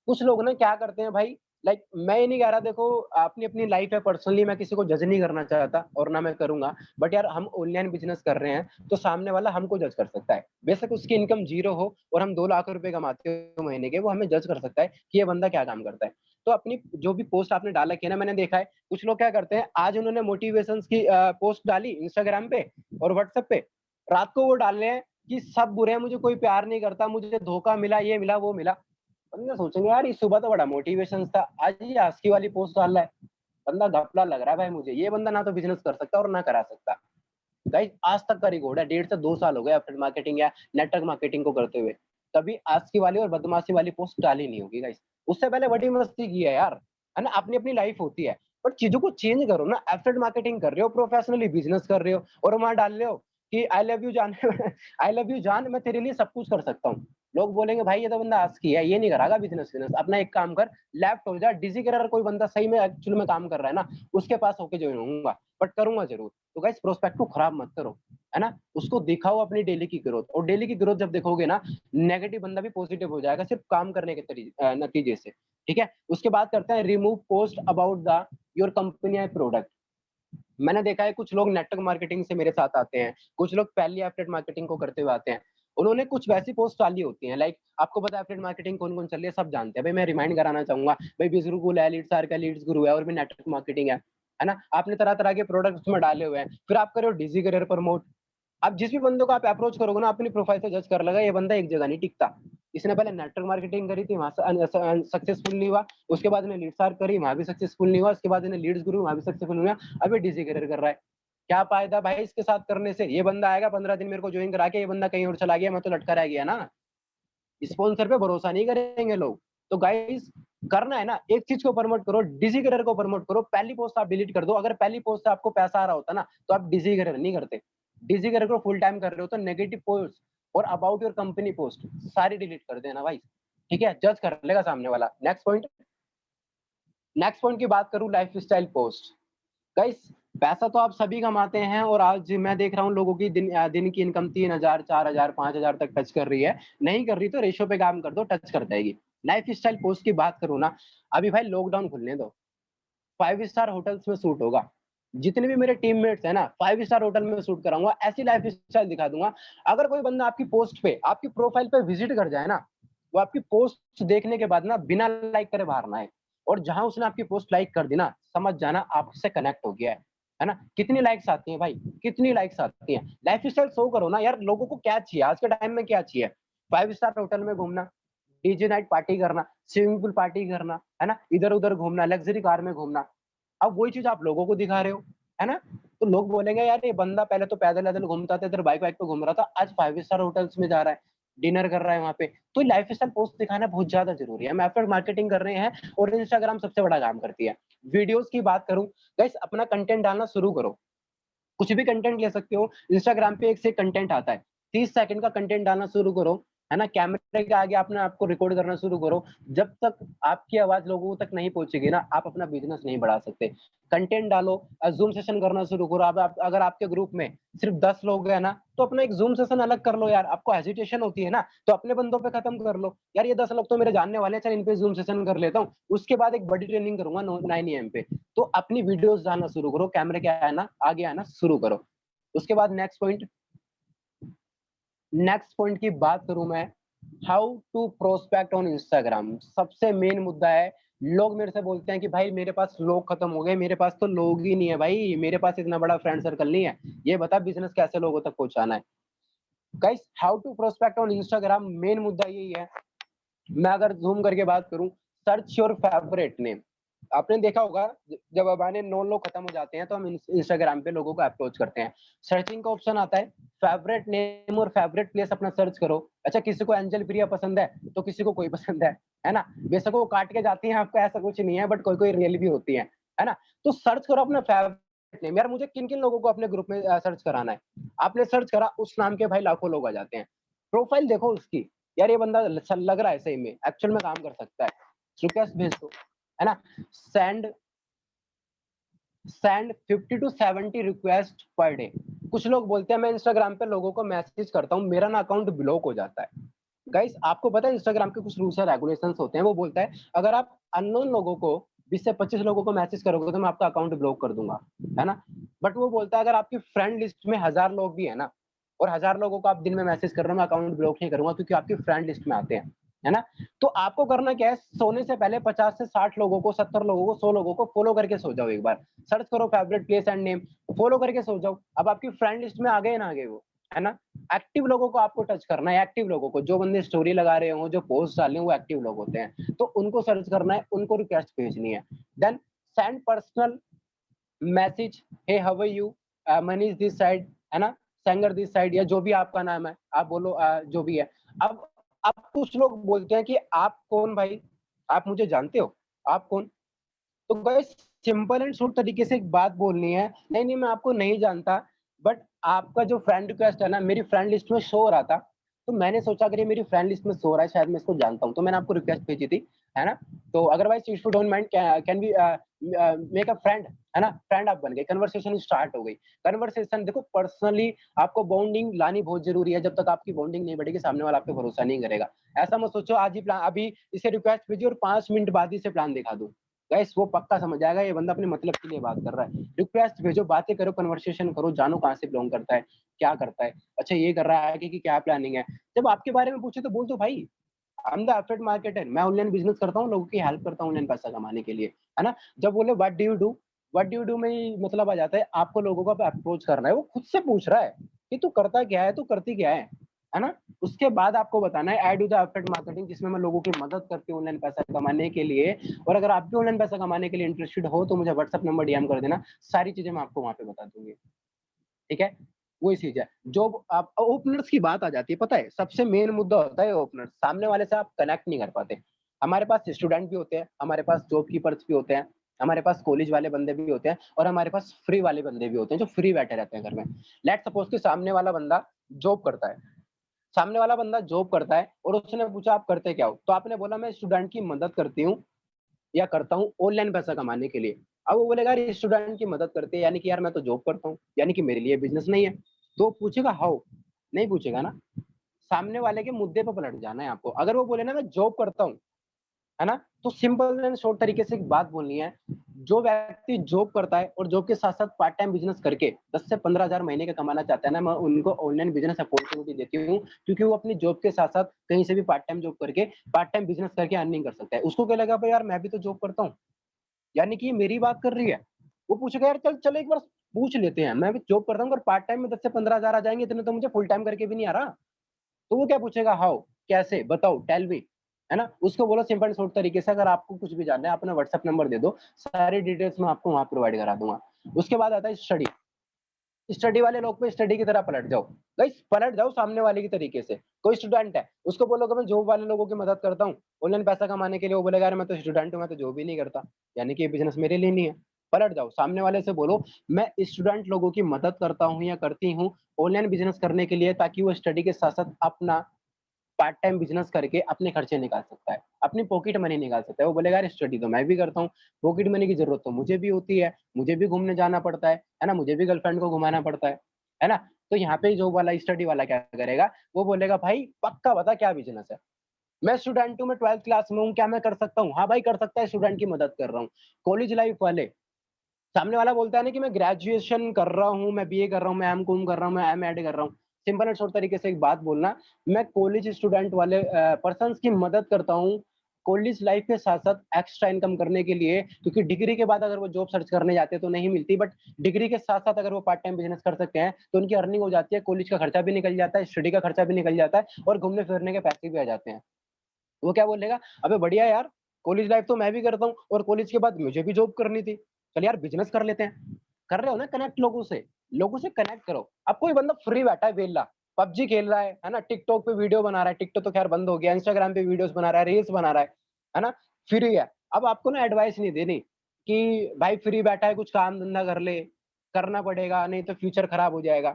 कुछ लोग ना क्या करते हैं भाई, लाइक मैं ये नहीं कह रहा, देखो अपनी अपनी लाइफ है, पर्सनली मैं किसी को जज नहीं करना चाहता और ना मैं करूंगा, बट यार हम ऑनलाइन बिजनेस कर रहे हैं, तो सामने वाला हमको जज कर सकता है। बेशक उसकी इनकम जीरो हो और हम 2 लाख रुपए कमाते हो महीने के, वो हमें जज कर सकता है कि ये बंदा क्या काम करता है। तो अपनी जो भी पोस्ट आपने डाला की है ना, मैंने देखा है कुछ लोग क्या करते हैं, आज उन्होंने मोटिवेशन की पोस्ट डाली इंस्टाग्राम पे और व्हाट्सएप पे, रात को वो डाल रहे हैं कि सब बुरे हैं, मुझे कोई प्यार नहीं करता, मुझे धोखा मिला, ये मिला वो मिला। बंदा सोचेंगे यार इस सुबह तो बड़ा मोटिवेशन था, आज ये आस्की वाली पोस्ट डाल रहा है, बंदा घपला लग रहा है भाई मुझे। ये बंदा ना तो बिजनेस कर सकता और ना करा सकता। गाइस आज तक का रिकॉर्ड है, 1.5 से 2 साल हो गए एफिलिएट मार्केटिंग या नेटवर्क मार्केटिंग को करते हुए, कभी आस्की वाली और बदमाशी वाली पोस्ट डाली नहीं होगी गाइस। उससे पहले बड़ी मस्ती की है यार, है ना, अपनी अपनी लाइफ होती है, बट चीजों को चेंज करो ना। एफिलिएट मार्केटिंग कर रहे हो, प्रोफेशनली बिजनेस कर रहे हो, और वहां डाल रहे हो कि आई लव यू जान आई लव यू जान, मैं तेरे लिए सब कुछ कर सकता हूँ। लोग बोलेंगे भाई ये तो बंदा आस्की है, ये नहीं करागा बिजनेस बिजनेस। अपना एक काम कर, लेफ्ट हो जा, डिजी कर, अगर कोई बंदा सही में एक्चुअली में काम कर रहा है ना, उसके पास होके ज्वाइन होऊंगा, बट करूंगा जरूर। तो गाइस प्रोस्पेक्ट को खराब मत करो, है ना, उसको दिखाओ अपनी डेली की ग्रोथ। और डेली की ग्रोथ जब देखोगे ना, नेगेटिव बंदा भी पॉजिटिव हो जाएगा सिर्फ काम करने के नतीजे से। ठीक है, उसके बाद करते हैं remove post about the your company या प्रोडक्ट। मैंने देखा है कुछ लोग नेटवर्क मार्केटिंग से मेरे साथ आते हैं, कुछ लोग पहली एफिलिएट मार्केटिंग को करते हुए आते हैं, उन्होंने कुछ वैसी पोस्ट डाली होती है, लाइक आपको पता है एफिलिएट मार्केटिंग कौन कौन चल रही है, सब जानते हैं भाई। मैं रिमाइंड कराना चाहूंगा भाई, बिज गुरु है, लीड्स आर का लीड्स गुरु है, और भी नेटवर्क मार्केटिंग है ना। आपने तरह तरह के प्रोडक्ट्स उसमें डाले हुए हैं, फिर आप करो डिजी करियर प्रमोट। अब जिस भी बंदे को आप अप्रोच करोगे ना, अपनी प्रोफाइल से जज कर लगा ये बंदा एक जगह नहीं टिकता। इसने पहले नेटवर्क मार्केटिंग करी थी, वहां सक्सेसफुल नहीं हुआ, उसके बाद ने लीड्स आर करी, वहां भी सक्सेसफुल नहीं हुआ, उसके बाद ने लीड्स गुरु, वहां भी सक्सेसफुल नहीं हुआ, अभी डिजी करियर कर रहा है। क्या फायदा भाई इसके साथ करने से, ये बंदा आएगा 15 दिन मेरे को ज्वाइन करा के, ये बंदा कहीं और चला गया, मैं तो लटका रह गया ना। स्पॉन्सर पे भरोसा नहीं करेंगे लोग। तो गाइस करना है ना, एक चीज को प्रमोट करो, डिजी करियर को प्रमोट करो। पहली पोस्ट आप डिलीट कर दो, अगर पहली पोस्ट से आपको पैसा आ रहा होता ना, तो आप डिजी करियर नहीं करते। डिजी करियर को फुल टाइम कर रहे हो, तो नेगेटिव पोस्ट और अबाउट योर कंपनी पोस्ट सारी डिलीट कर देना भाई। ठीक है, जज कर लेगा सामने वाला। नेक्स्ट पॉइंट, नेक्स्ट पॉइंट की बात करूं, लाइफ स्टाइल पोस्ट। गाइस पैसा तो आप सभी कमाते हैं, और आज मैं देख रहा हूँ लोगों की दिन की इनकम 3,000, 4,000, 5,000 तक टच कर रही है। नहीं कर रही तो रेशो पे काम कर दो, टच कर जाएगी। लाइफ स्टाइल पोस्ट की बात करूँ ना, अभी भाई लॉकडाउन खुलने दो, 5 स्टार होटल्स में शूट होगा। जितने भी मेरे टीममेट्स है ना, 5 स्टार होटल में शूट कराऊंगा, ऐसी लाइफ स्टाइल दिखा दूंगा। अगर कोई बंदा आपकी पोस्ट पे, आपकी प्रोफाइल पे विजिट कर जाए ना, वो आपकी पोस्ट देखने के बाद ना बिना लाइक करे बाहर ना आए। और जहां उसने आपकी पोस्ट लाइक कर दी ना, समझ जाना आपसे कनेक्ट हो गया है ना। कितनी लाइक्स आती हैं भाई, कितनी लाइक्स आती हैं। लाइफ स्टाइल शो करो ना यार, लोगों को क्या चाहिए आज के टाइम में, क्या चाहिए, 5 स्टार होटल में घूमना, डीजे नाइट पार्टी करना, स्विमिंग पूल पार्टी करना, है ना, इधर उधर घूमना, लग्जरी कार में घूमना। अब वही चीज आप लोगों को दिखा रहे हो, है ना। तो लोग बोलेंगे यार ये बंदा पहले तो पैदल पैदल घूमता था, इधर बाइक वाइक पे घूम रहा था, आज 5 स्टार होटल्स में जा रहा है, डिनर कर रहा है वहां पे। तो लाइफ स्टाइल पोस्ट दिखाना बहुत ज्यादा जरूरी है। हम एफर्ट मार्केटिंग कर रहे हैं, और इंस्टाग्राम सबसे बड़ा काम करती है। वीडियोस की बात करूं, गाइस अपना कंटेंट डालना शुरू करो। कुछ भी कंटेंट ले सकते हो, इंस्टाग्राम पे एक से कंटेंट आता है, 30 सेकंड का कंटेंट डालना शुरू करो। है ना? कैमरे के आगे आपने आपको रिकॉर्ड करना शुरू करो। जब तक आपकी आवाज़ लोगों तक नहीं पहुँचेगी ना, आप अपना बिज़नेस नहीं बढ़ा सकते। कंटेंट डालो, ज़ूम सेशन करना शुरू करो। अब आप अगर आपके ग्रुप में सिर्फ 10 लोग हैं ना, तो अपना एक ज़ूम सेशन अलग कर लो यार। आपको हेजिटेशन होती है ना, तो अपने बंदों पे खत्म कर लो। यार ये 10 लोग तो मेरे जानने वाले हैं, चल इन पे ज़ूम सेशन कर लेता हूँ। उसके बाद एक बड़ी ट्रेनिंग करूँगा 9 एएम पे। तो अपनी वीडियोज़ डालना शुरू करो, कैमरे के आगे आना शुरू करो। उसके बाद नेक्स्ट पॉइंट की बात करूं मैं, how to prospect on Instagram. सबसे मेन मुद्दा है, लोग मेरे से बोलते हैं कि भाई मेरे पास लोग खत्म हो गए, मेरे पास तो लोग ही नहीं है भाई, मेरे पास इतना बड़ा फ्रेंड सर्कल नहीं है, ये बता बिजनेस कैसे लोगों तक पहुंचाना है। Guys, how to prospect on Instagram, main मुद्दा यही है। मैं अगर जूम करके बात करूं, सर्च योर फेवरेट नेम। आपने देखा होगा, जब हमारे 9 लोग खत्म हो जाते हैं तो हम इंस्टाग्राम पे लोगों को अप्रोच करते हैं। सर्चिंग का ऑप्शन आता है, फेवरेट नेम और फेवरेट प्लेस अपना सर्च करो। अच्छा, किसी को एंजल प्रिया पसंद है तो किसी को कोई पसंद है ना? बेशक वो काट के जाती है आपको, ऐसा कुछ नहीं है, बट कोई कोई रियल भी होती है ना? तो सर्च करो अपना फेवरेट नेम। यार मुझे किन किन लोगों को अपने ग्रुप में सर्च कराना है। आपने सर्च करा, उस नाम के भाई लाखों लोग आ जाते हैं। प्रोफाइल देखो उसकी, यार ये बंदा लग रहा है सही में, एक्चुअल में काम कर सकता है, रिक्वेस्ट भेज दो, है ना? Send send 50 to 70 request per day. कुछ लोग बोलते हैं मैं इंस्टाग्राम पे लोगों को मैसेज करता हूँ, मेरा ना अकाउंट ब्लॉक हो जाता है। गाइस, आपको पता है इंस्टाग्राम के कुछ रूल्स एंड रेगुलेशंस होते हैं। वो बोलता है अगर आप अननोन लोगों को 20 से 25 लोगों को मैसेज करोगे तो मैं आपका अकाउंट ब्लॉक कर दूंगा, है ना? बट वो बोलता है अगर आपकी फ्रेंड लिस्ट में 1000 लोग भी है ना, और 1000 लोगों को आप दिन में मैसेज कर रहे हो, मैं अकाउंट ब्लॉक नहीं करूंगा, क्योंकि आपकी फ्रेंड लिस्ट में आते हैं, है ना? तो आपको करना क्या है, सोने से पहले 50 से 60 लोगों को, 70 लोगों को, 100 लोगों को फॉलो करके सो जाओ। एक बार सर्च करो favourite place and name, follow करके सो जाओ। अब आपकी फ्रेंड लिस्ट में आ गए ना, आगे वो, है ना? एक्टिव लोगों को आपको टच करना है, एक्टिव लोगों को, जो बंदे स्टोरी लगा रहे हो, जो पोस्ट डाले वो एक्टिव लोग होते हैं, तो उनको सर्च करना है, उनको रिक्वेस्ट भेजनी है। Then send personal message, hey how are you, Manish this side, है ना? सेंगर दिस साइड, या जो भी आपका नाम है आप बोलो, जो भी है। अब कुछ लोग बोलते हैं कि आप कौन भाई, आप मुझे जानते हो, आप कौन? तो गाइस, सिंपल एंड शॉर्ट तरीके से एक बात बोलनी है, नहीं नहीं मैं आपको नहीं जानता, बट आपका जो फ्रेंड रिक्वेस्ट है ना मेरी फ्रेंड लिस्ट में शो हो रहा था, तो मैंने सोचा अगर ये मेरी फ्रेंड लिस्ट में शो हो रहा है, शायद मैं इसको जानता हूँ, तो मैंने आपको रिक्वेस्ट भेजी थी, है ना? तो otherwise if you don't mind, can we make a friend, है ना? फ्रेंड आप बन गए, कन्वर्सेशन स्टार्ट हो गई। कन्वर्सेशन देखो, पर्सनली आपको बॉन्डिंग लानी बहुत जरूरी है। जब तक आपकी बॉन्डिंग नहीं बढ़ेगी, सामने वाला आप पे भरोसा नहीं करेगा। ऐसा मत सोचो आज ही प्लान, अभी इसे रिक्वेस्ट भेजी और 5 मिनट बाद ही से प्लान दिखा दूं। गाइस, वो पक्का समझ जाएगा ये बंदा अपने मतलब के लिए बात कर रहा है। रिक्वेस्ट भेजो, बातें करो, कन्वर्सेशन करो, जानो कहाँ से बिलोंग करता है, क्या करता है, अच्छा ये कर रहा है, आगे की क्या प्लानिंग है। जब आपके बारे में पूछे तो बोल दो भाई, I am the affiliate marketer, मैं ऑनलाइन बिजनेस करता हूँ, लोगों की हेल्प करता हूँ ऑनलाइन पैसा कमाने के लिए, है ना? जब बोले व्हाट डू यू डू में ही मतलब आ जाता है, आपको लोगों को अप्रोच करना है। वो खुद से पूछ रहा है कि तू करता क्या है, तू करती क्या है ना? उसके बाद आपको बताना है I do the affiliate marketing, जिसमें मैं लोगों की मदद करती हूँ ऑनलाइन पैसा कमाने के लिए। और अगर आप भी ऑनलाइन पैसा कमाने के लिए इंटरेस्टेड हो तो मुझे व्हाट्सएप नंबर डीएम कर देना, सारी चीजें मैं आपको वहां पे बता दूंगी, ठीक है? वही चीज है। जो आप ओपनर्स की बात आ जाती है, पता है सबसे मेन मुद्दा होता है ओपनर्स, सामने वाले से आप कनेक्ट नहीं कर पाते। हमारे पास स्टूडेंट भी होते हैं, हमारे पास जॉब कीपर्स भी होते हैं, हमारे पास कॉलेज वाले बंदे भी होते हैं, और हमारे पास फ्री वाले बंदे भी होते हैं जो फ्री बैठे रहते हैं घर में। लेट्स सपोज कि जॉब करता है सामने वाला बंदा जॉब करता है और उसने पूछा आप करते क्या हो, तो आपने बोला मैं स्टूडेंट की मदद करती हूँ या करता हूँ ऑनलाइन पैसा कमाने के लिए। अब वो बोलेगा अरे स्टूडेंट की मदद करते हैं, यानी कि यार मैं तो जॉब करता हूँ, यानी कि मेरे लिए बिजनेस नहीं है। तो पूछेगा हाउ, नहीं पूछेगा ना। सामने वाले के मुद्दे पर पलट जाना है आपको। अगर वो बोले ना मैं जॉब करता हूँ, है ना, तो सिंपल एंड शॉर्ट तरीके से एक बात बोलनी है। जो व्यक्ति जॉब करता है और जॉब के साथ साथ पार्ट टाइम बिजनेस करके 10 से 15,000 महीने का कमाना चाहता है ना, मैं उनको ऑनलाइन बिजनेस अपॉर्चुनिटी देती हूँ, क्योंकि वो अपनी जॉब के साथ साथ कहीं से भी पार्ट टाइम जॉब करके, पार्ट टाइम बिजनेस करके अर्निंग कर सकता है। उसको क्या लगा भाई यार मैं भी तो जॉब करता हूँ, यानी कि ये मेरी बात कर रही है। वो पूछेगा यार चल चल एक बार पूछ लेते हैं, मैं भी जॉब करता हूँ, अगर पार्ट टाइम में 10 से 15,000 आ जाएंगे, इतने तो मुझे फुल टाइम करके भी नहीं आ रहा। तो वो क्या पूछेगा हाउ, कैसे, बताओ, टेल मी, है ना? उसको बोलो सिंपल एंड शॉर्ट तरीके से, अगर आपको कुछ भी जानना है अपना व्हाट्सएप नंबर दे दो, सारी डिटेल्स मैं आपको वहां प्रोवाइड करा दूंगा। उसके बाद आता है स्टडी। स्टडी वाले लोग पे स्टडी की तरह पलट जाओ। गाइस, पलट जाओ सामने वाले की तरीके से। कोई स्टूडेंट है, उसको बोलोगे मैं जॉब वाले लोगों की मदद करता हूँ ऑनलाइन पैसा कमाने के लिए, वो बोलेगा यार मैं तो स्टूडेंट हूँ, मैं तो जॉब ही नहीं करता, यानी कि ये बिजनेस मेरे लिए नहीं है। पलट जाओ, सामने वाले से बोलो मैं स्टूडेंट लोगों की मदद करता हूँ या करती हूँ ऑनलाइन बिजनेस करने के लिए, ताकि वो स्टडी के साथ साथ अपना पार्ट टाइम बिजनेस करके अपने खर्चे निकाल सकता है, अपनी पॉकेट मनी निकाल सकता है। वो बोलेगा यार स्टडी तो मैं भी करता हूँ, पॉकेट मनी की जरूरत तो मुझे भी होती है, मुझे भी घूमने जाना पड़ता है ना, मुझे भी गर्लफ्रेंड को घुमाना पड़ता है ना। तो यहाँ पे जॉब वाला स्टडी वाला क्या करेगा, वो बोलेगा भाई पक्का बता क्या बिजनेस है, मैं स्टूडेंट हूँ, मैं 12th क्लास में हूँ, क्या मैं कर सकता हूँ? हाँ भाई कर सकता है, स्टूडेंट की मदद कर रहा हूँ। कॉलेज लाइफ वाले, सामने वाला बोलता है ना कि मैं ग्रेजुएशन कर रहा हूँ, मैं बीए कर रहा हूँ, मैं एमकॉम कर रहा हूँ, मैं एमएड कर रहा हूँ। सिंपल एंड शॉर्ट तरीके से एक बात बोलना, मैं कॉलेज स्टूडेंट वाले पर्सन्स की मदद करता हूँ, कॉलेज लाइफ के साथ-साथ एक्स्ट्रा इनकम करने के लिए, क्योंकि डिग्री के बाद अगर वो जॉब सर्च करने जाते हैं तो नहीं मिलती, बट डिग्री के साथ-साथ अगर वो पार्ट टाइम बिजनेस कर सकते हैं, तो उनकी अर्निंग हो जाती है, कॉलेज का खर्चा भी निकल जाता है, स्टडी का खर्चा भी निकल जाता है और घूमने-फिरने के पैसे भी आ जाते हैं। वो क्या बोलेगा, अबे बढ़िया यार, कॉलेज लाइफ तो मैं भी करता हूँ और कॉलेज के बाद मुझे भी जॉब करनी थी, चल यार बिजनेस कर लेते हैं। कर रहे हो ना कनेक्ट लोगों से कनेक्ट करो। अब कोई बंदा फ्री बैठा है वेला, पबजी खेल रहा है ना, टिकटॉक पे वीडियो बना रहा है, टिकटॉक तो खैर बंद हो गया, इंस्टाग्राम पे वीडियोस बना रहा है, रील्स बना रहा है ना, फ्री है। अब आपको ना एडवाइस नहीं देनी कि भाई फ्री बैठा है कुछ काम धंधा कर ले, करना पड़ेगा नहीं तो फ्यूचर खराब हो जाएगा,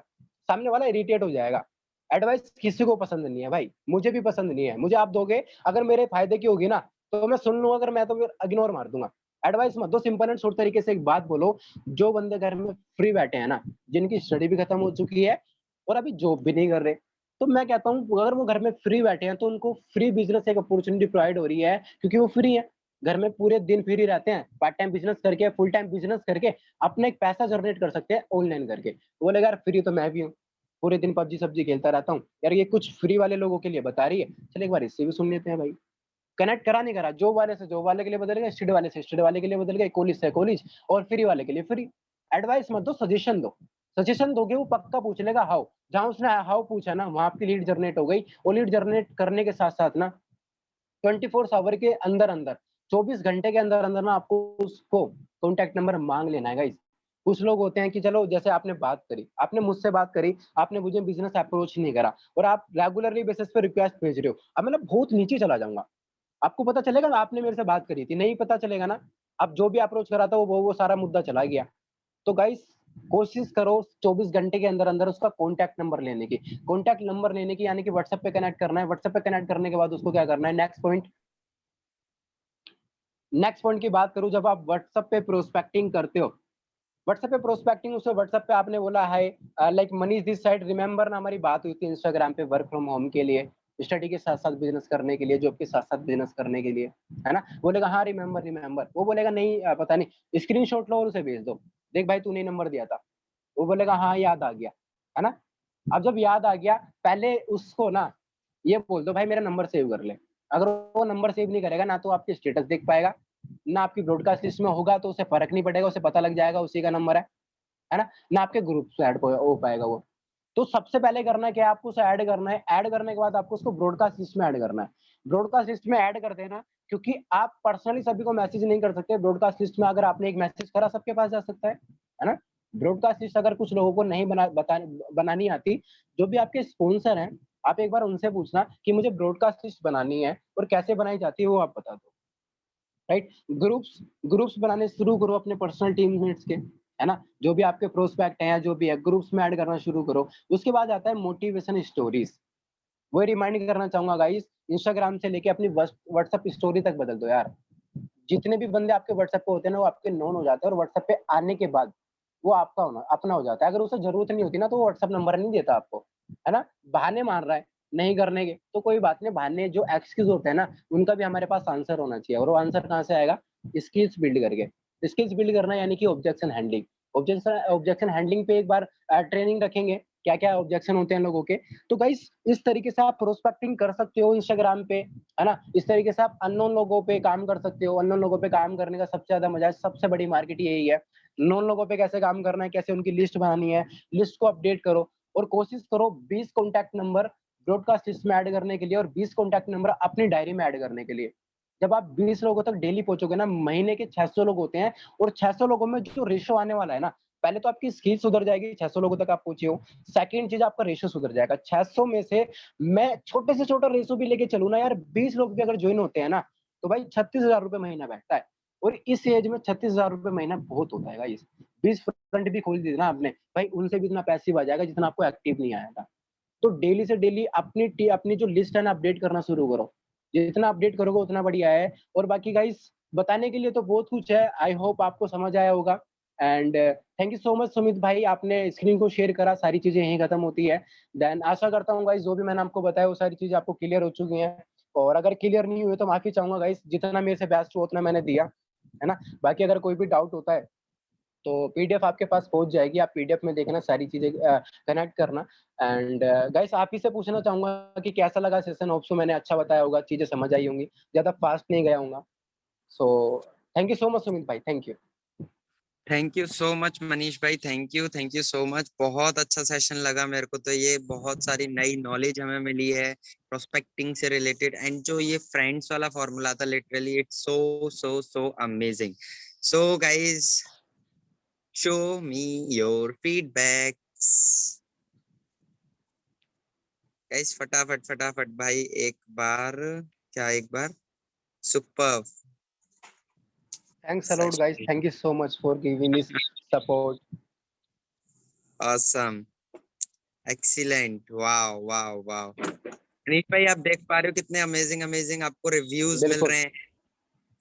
सामने वाला इरिटेट हो जाएगा। एडवाइस किसी को पसंद नहीं है भाई, मुझे भी पसंद नहीं है, मुझे आप दोगे अगर मेरे फायदे की होगी ना तो मैं सुन लूंगा, अगर मैं तो फिर इग्नोर मार दूंगा। एडवाइस मत दो, सिंपल एंड शॉर्ट तरीके से एक बात बोलो, जो बंदे घर में फ्री बैठे हैं ना, जिनकी स्टडी भी खत्म हो चुकी है और अभी जॉब भी नहीं कर रहे, तो मैं कहता हूँ अगर वो घर में फ्री बैठे हैं तो उनको फ्री बिजनेस एक अपॉर्चुनिटी प्रोवाइड हो रही है, क्योंकि वो फ्री है, घर में पूरे दिन फ्री रहते हैं, पार्ट टाइम बिजनेस करके, फुल टाइम बिजनेस करके अपना एक पैसा जनरेट कर सकते हैं ऑनलाइन करके। वो बोलेगा यार फ्री तो मैं भी हूँ, पूरे दिन पबजी सब्जी खेलता रहता हूँ यार, ये कुछ फ्री वाले लोगों के लिए बता रही है, चल एक बार इससे भी सुन लेते हैं भाई। कनेक्ट करा नहीं करा, जॉब वाले से जॉब वाले के लिए बदल गए, स्टडी वाले से स्टडी वाले के लिए बदल गए, कॉलेज से कॉलेज और फ्री वाले के लिए फ्री। एडवाइस मत दो, सजेशन दो। सजेशन दोगे वो पक्का पूछ लेगा हाउ, जहां उसने हाउ पूछा ना वहां आपकी लीड जनरेट हो गई। वो लीड जनरेट करने के साथ साथ ना 24 आवर के अंदर अंदर, 24 घंटे के अंदर अंदर ना आपको उसको कॉन्टैक्ट नंबर मांग लेना है गाइस। कुछ लोग होते हैं कि चलो जैसे आपने बात करी, आपने मुझसे बात करी, आपने मुझे बिजनेस अप्रोच नहीं करा और आप रेगुलरली बेसिस पे रिक्वेस्ट भेज रहे हो, अब मैं ना बहुत नीचे चला जाऊंगा। आपको पता चलेगा ना आपने मेरे से बात करी थी, नहीं पता चलेगा ना, अब जो भी अप्रोच करा था वो सारा मुद्दा चला गया। तो गाइस कोशिश करो 24 घंटे के अंदर अंदर उसका कॉन्टैक्ट नंबर लेने की, कॉन्टैक्ट नंबर लेने की यानी कि व्हाट्सएप पे कनेक्ट करना है, व्हाट्सएप पे कनेक्ट करने के बाद उसको क्या करना है, नेक्स्ट पॉइंट की बात करूं, जब आप व्हाट्सएप पे प्रोस्पेक्टिंग करते हो, व्हाट्सएप पे प्रोस्पेक्टिंग, उसे व्हाट्सएप पे आपने बोला है like Manish this side, remember ना हमारी बात हुई थी इंस्टाग्राम पे वर्क फ्रॉम होम के लिए, स्टडी के साथ साथ बिजनेस करने के लिए, जॉब के साथ साथ बिजनेस करने के लिए, है ना। बोलेगा हाँ रिमेंबर रिमेंबर, वो बोलेगा नहीं पता नहीं, स्क्रीनशॉट लो और उसे भेज दो, देख भाई तूने नंबर दिया था। वो बोलेगा हाँ याद आ गया, है ना। अब जब याद आ गया, पहले उसको ना ये बोल दो भाई मेरा नंबर सेव कर ले। अगर वो नंबर सेव नहीं करेगा ना तो आपके स्टेटस देख पाएगा, ना आपकी ब्रॉडकास्ट लिस्ट में होगा, तो उसे फर्क नहीं पड़ेगा, उसे पता लग जाएगा उसी का नंबर है ना, ना आपके ग्रुप से ऐड हो पाएगा वो। तो सबसे पहले करना क्या है, आपको उसे ऐड करना है, ऐड करने के बाद आपको उसको ब्रॉडकास्ट लिस्ट में ऐड करना है। ब्रॉडकास्ट लिस्ट में ऐड कर देना, क्योंकि आप पर्सनली सभी को मैसेज नहीं कर सकते, ब्रॉडकास्ट लिस्ट में अगर आपने एक मैसेज करा सबके पास जा सकता है ना। ब्रॉडकास्ट लिस्ट अगर कुछ लोगों को नहीं बनानी आती, जो भी आपके स्पॉन्सर हैं, आप एक बार उनसे पूछना कि मुझे ब्रॉडकास्ट लिस्ट बनानी है और कैसे बनाई जाती है वो आप बता दो, राइट। ग्रुप्स ग्रुप्स बनाने शुरू करो अपने पर्सनल टीममेट्स के, है ना, जो भी आपके प्रोस्पेक्ट हैं या जो भी है, ग्रुप्स में ऐड करना शुरू करो। उसके बाद आता है मोटिवेशन स्टोरीज, वो रिमाइंड करना चाहूंगा गाइस, इंस्टाग्राम से लेके अपनी व्हाट्सएप स्टोरी तक बदल दो यार। जितने भी बंदे आपके व्हाट्सएप पे होते हैं ना वो आपके नोन हो जाते हैं, और व्हाट्सएप पे आने के बाद वो आपका होना अपना हो जाता है। अगर उसे जरूरत नहीं होती ना तो वो व्हाट्सएप नंबर नहीं देता आपको, है ना। बहाने मार रहा है नहीं करने के, तो कोई बात नहीं, बहाने जो एक्सक्यूज होते हैं ना उनका भी हमारे पास आंसर होना चाहिए, और वो आंसर कहाँ से आएगा, स्किल्स बिल्ड करके। स्किल्स बिल्ड करना यानी कि ऑब्जेक्शन हैंडलिंग, ऑब्जेक्शन हैंडलिंग पे एक बार ट्रेनिंग रखेंगे, क्या क्या ऑब्जेक्शन होते हैं लोगों के। तो गाइस इस तरीके से आप प्रोस्पेक्टिंग कर सकते हो इंस्टाग्राम पे, है ना। इस तरीके से आप अननोन लोगों पे काम कर सकते हो। अननोन लोगों पे काम करने का सबसे ज्यादा मजा है, सबसे बड़ी मार्केट यही है। नोन लोगों पे कैसे काम करना है, कैसे उनकी लिस्ट बनानी है, लिस्ट को अपडेट करो और कोशिश करो 20 कॉन्टैक्ट नंबर ब्रॉडकास्ट लिस्ट में ऐड करने के लिए और 20 कॉन्टैक्ट नंबर अपनी डायरी में ऐड करने के लिए। जब आप 20 लोगों तक डेली पहुंचोगे ना, महीने के 600 लोग होते हैं, और 600 लोगों में जो रेशो आने वाला है ना, पहले तो आपकी स्किल सुधर जाएगी, 600 लोगों तक आप पहुंचे हो। सेकंड चीज आपका रेशो सुधर जाएगा, 600 में से मैं छोटे से छोटा रेशो भी लेके चलू ना यार, 20 लोग भी अगर ज्वाइन होते हैं ना, तो भाई 36,000 रुपए महीना बैठता है। और इस एज में 36,000 रुपए महीना बहुत होता है गाइस। 20 फ्रंट भी खोल दी ना आपने, भाई उनसे भी इतना पैसिव आ जाएगा जितना आपको एक्टिव नहीं आया था। तो डेली से डेली अपनी जो लिस्ट है ना अपडेट करना शुरू करो। जितना अपडेट करोगे उतना बढ़िया है। और बाकी गाइस बताने के लिए तो बहुत कुछ है। आई होप आपको समझ आया होगा। And thank you so much Sumit भाई, आपने स्क्रीन को शेयर करा, सारी चीजें यहीं खत्म होती है। देन आशा करता हूँ गाइस जो भी मैंने आपको बताया वो सारी चीजें आपको क्लियर हो चुकी हैं। और अगर क्लियर नहीं हुई तो माफी चाहूंगा गाइस, जितना मेरे से बेस्ट हुआ उतना मैंने दिया, है ना। बाकी अगर कोई भी डाउट होता है तो पीडीएफ आपके पास पहुंच जाएगी, आप पीडीएफ में देखना, सारी चीजें कनेक्ट करना। एंड गाइस आप ही से पूछना चाहूंगा कि कैसा लगा सेशन। होप सो मैंने अच्छा बताया होगा, चीजें समझ आई होंगी, ज्यादा फास्ट नहीं गया होऊंगा। So thank you so much Sumit भाई, thank you. Thank you so much Manish भाई, थैंक यू सो मच। बहुत अच्छा सेशन लगा मेरे को, तो ये बहुत सारी नई नॉलेज हमें मिली है प्रोस्पेक्टिंग से रिलेटेड। एंड जो ये फ्रेंड्स वाला फॉर्मूला था, literally it's so so so amazing. So guys, show me your feedbacks. Guys फटाफट फटाफट भाई, एक बार, क्या एक बार, super thanks a lot guys, thank you so much for giving this support. awesome, excellent, wow wow wow. Manish भाई आप देख पा रहे हो कितने अमेजिंग अमेजिंग आपको रिव्यूज मिल बिल्कुल रहे हैं।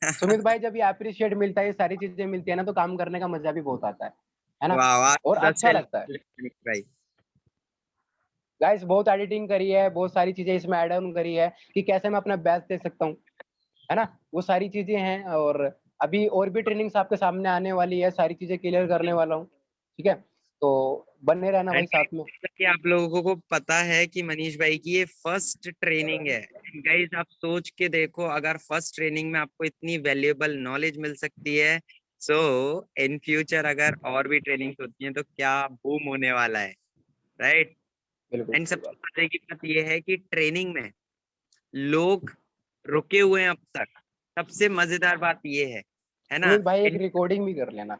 सुमित भाई, जब ये अप्रिशिएट मिलता है, ये सारी चीजें मिलती है ना, तो काम करने का मजा भी बहुत आता है ना। वाह, आज और पूरा अच्छा सेल्फ लगता है। मनीष भाई। गाइस बहुत एडिटिंग करी है, बहुत सारी चीजें इसमें ऐड ऑन करी है कि कैसे मैं अपना बेस्ट दे सकता हूँ, है ना। वो सारी चीजें हैं। और अभी और भी ट्रेनिंग्स आपके सामने आने वाली है, सारी चीजें क्लियर करने वाला हूँ, ठीक है। तो बने रहना भाई एंड साथ में। कि आप लोगों को पता है कि मनीष भाई की ये फर्स्ट ट्रेनिंग है। गाइस आप सोच के देखो, अगर फर्स्ट ट्रेनिंग में आपको इतनी वैल्यूएबल नॉलेज मिल सकती है, सो इन फ्यूचर अगर और भी ट्रेनिंग्स होती हैं तो क्या बूम होने वाला है, राइट। बिल्कुल एंड सही सबसे बात। मजे की बात ये है कि ट्रेनिंग में लोग रुके हुए हैं अब तक। सबसे मजेदार बात ये है ना। सुमित भाई एक रिकॉर्डिंग भी कर लेना।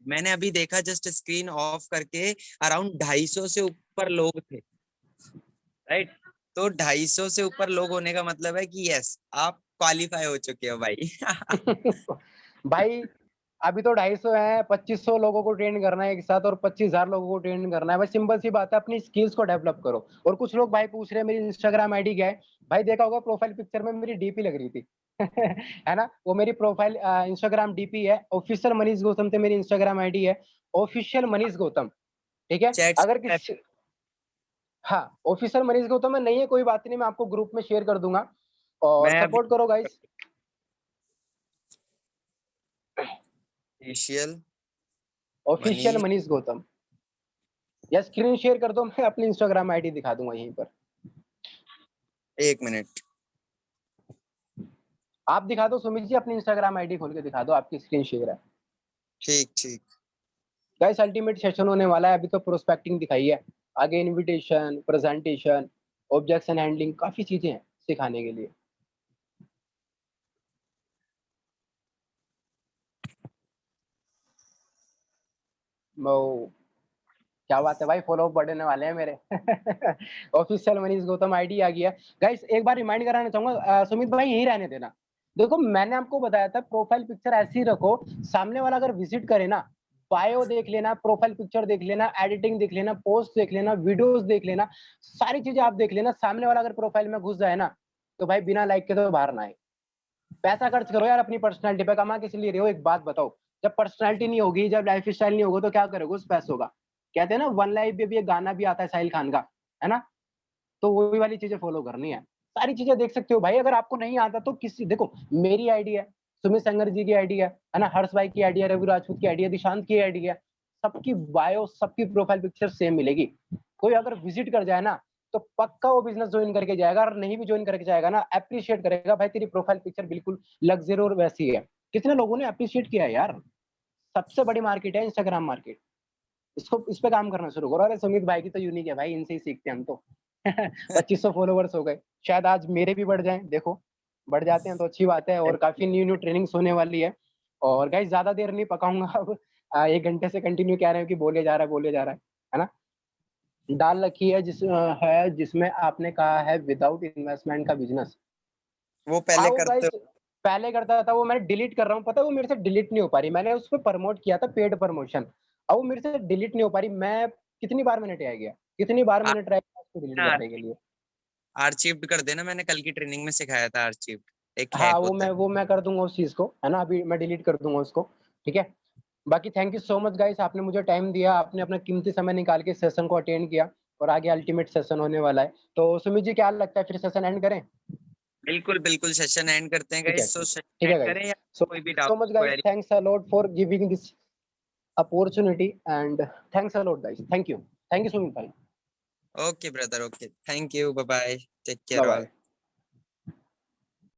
मैंने अभी देखा, जस्ट स्क्रीन ऑफ करके, अराउंड 250 से ऊपर लोग थे, राइट। तो 250 से ऊपर लोग होने का मतलब है कि यस, आप क्वालिफाई हो चुके हो भाई। भाई अभी तो 250 है, 2500 लोगों को ट्रेन करना है एक साथ, और 25,000 लोगों को ट्रेन करना है। भाई सिंपल सी बात है, अपनी स्किल्स को डेवलप करो। और कुछ लोग भाई पूछ रहे हैं मेरी इंस्टाग्राम आईडी क्या है। भाई देखा होगा प्रोफाइल पिक्चर में मेरी डीपी लग रही थी। है ना, वो मेरी प्रोफाइल इंस्टाग्राम डीपी है। ऑफिशियल मनीष गौतम से मेरी इंस्टाग्राम आईडी है, ऑफिशियल मनीष गौतम, ठीक है। चैट अगर किसी, हाँ ऑफिशियल मनीष गौतम में नहीं है कोई बात नहीं, मैं आपको ग्रुप में शेयर कर दूंगा। और मैं अभी सपोर्ट करो guys. Official official Manish, Manish Gautam, या स्क्रीन शेयर कर दो, मैं अपनी इंस्टाग्राम आईडी दिखा दूंगा यहीं पर। एक मिनट। आप दिखा दो सुमित जी, अपनी इंस्टाग्राम आईडी खोल के दिखा दो, आपकी स्क्रीन शेयर है। ठीक ठीक। गाइस अल्टीमेट सेशन होने वाला है। अभी तो प्रोस्पेक्टिंग दिखाई है, आगे इनविटेशन, प्रेजेंटेशन, ऑब्जेक्शन हैंडलिंग, काफी चीजें हैं सिखाने के लिए। वो क्या बात है भाई, फॉलो बढ़ने वाले हैं मेरे। ऑफिशियल मनीष गौतम आईडी आ गया। गाइस एक बार रिमाइंड कराना चाहूंगा, सुमित भाई यही रहने देना। देखो मैंने आपको बताया था प्रोफाइल पिक्चर ऐसी ही रखो, सामने वाला अगर विजिट करे ना, बायो देख लेना, प्रोफाइल पिक्चर देख लेना, एडिटिंग देख लेना, पोस्ट देख लेना, वीडियोस देख लेना, सारी चीजें आप देख लेना। सामने वाला अगर प्रोफाइल में घुस जाए ना, तो भाई बिना लाइक के तो बाहर ना आए। पैसा खर्च करो यार अपनी पर्सनैलिटी पे, कमा किस लिए रहे हो, एक बात बताओ। जब पर्सनैलिटी नहीं होगी, जब लाइफ स्टाइल नहीं होगा, तो क्या करोगे उस पैसों का। कहते हैं ना वन लाइफ में भी एक गाना भी आता है साहिल खान का, है ना। तो वही वाली चीजें फॉलो करनी है। सारी चीजें देख सकते हो भाई। अगर आपको नहीं आता तो किसी, देखो मेरी आईडी है, सुमित संगर जी की आईडी है ना, हर्ष भाई की आईडी है, रवि राजपूत की आईडी है, दिशांत की आईडी है। सबकी बायो, सबकी प्रोफाइल पिक्चर सेम मिलेगी। कोई अगर विजिट कर जाए ना, तो पक्का वो बिजनेस ज्वाइन करके जाएगा। और नहीं भी ज्वाइन करके जाएगा ना, अप्रिशिएट करेगा, भाई तेरी प्रोफाइल पिक्चर बिल्कुल लग्जरी और वैसी है। कितने लोगों ने अप्रिशिएट किया है यार। सबसे बड़ी मार्केट है इंस्टाग्राम मार्केट। इसको, इस पे काम करना शुरू करो। अरे सुमित भाई की तो यूनिक है भाई, इनसे ही सीखते हैं हम तो। 2500 फॉलोवर्स हो गए, शायद आज मेरे भी बढ़ जाएं, देखो बढ़ जाते हैं तो अच्छी बात है। और काफी न्यू न्यू ट्रेनिंग्स होने वाली है। और गाइस ज्यादा देर नहीं पकाऊंगा अब। 1 घंटे से कंटिन्यू कह रहे हो कि बोले जा रहा है, बोले जा रहा है ना। डाल रखी है जिसमें आपने कहा है विदाउट इन्वेस्टमेंट का बिजनेस। वो हाँ पहले वो करते गाइस हो। पहले करता था, वो मैंने डिलीट कर रहा हूँ, पता है वो मेरे से डिलीट नहीं हो पा रही। मैंने उस पर प्रमोट किया था, पेड प्रमोशन। अब वो मेरे से डिलीट नहीं हो पा रही। मैं कितनी बार मैंने ट्राई किया, कितनी बार मैंने ट्राई किया इसको डिलीट करने के आर्चिव लिए। आर्चिव्ड कर देना, मैंने कल की ट्रेनिंग में सिखाया था आर्चिव्ड एक हाँ हैक होता है। वो मैं कर दूंगा उस चीज को, है ना, अभी मैं डिलीट कर दूंगा उसको। ठीक है, बाकी thank you so much guys, आपने मुझे टाइम दिया, आपने अपना कीमती समय निकाल के सेशन को अटेंड किया, और आगे अल्टीमेट सेशन होने वाला है। तो सुमित जी क्या लगता है, फिर सेशन एंड करें? बिल्कुल बिल्कुल, सेशन एंड करते हैं ठीक है गाइस, तो सेशन ठीक है एंड गाइस। करें या सो कोई भी so doubt much guys, query. Thanks a lot for giving this opportunity and thanks a lot guys, thank you Sumit भाई। Okay brother, okay, thank you, bye bye, take bye care all. Bye.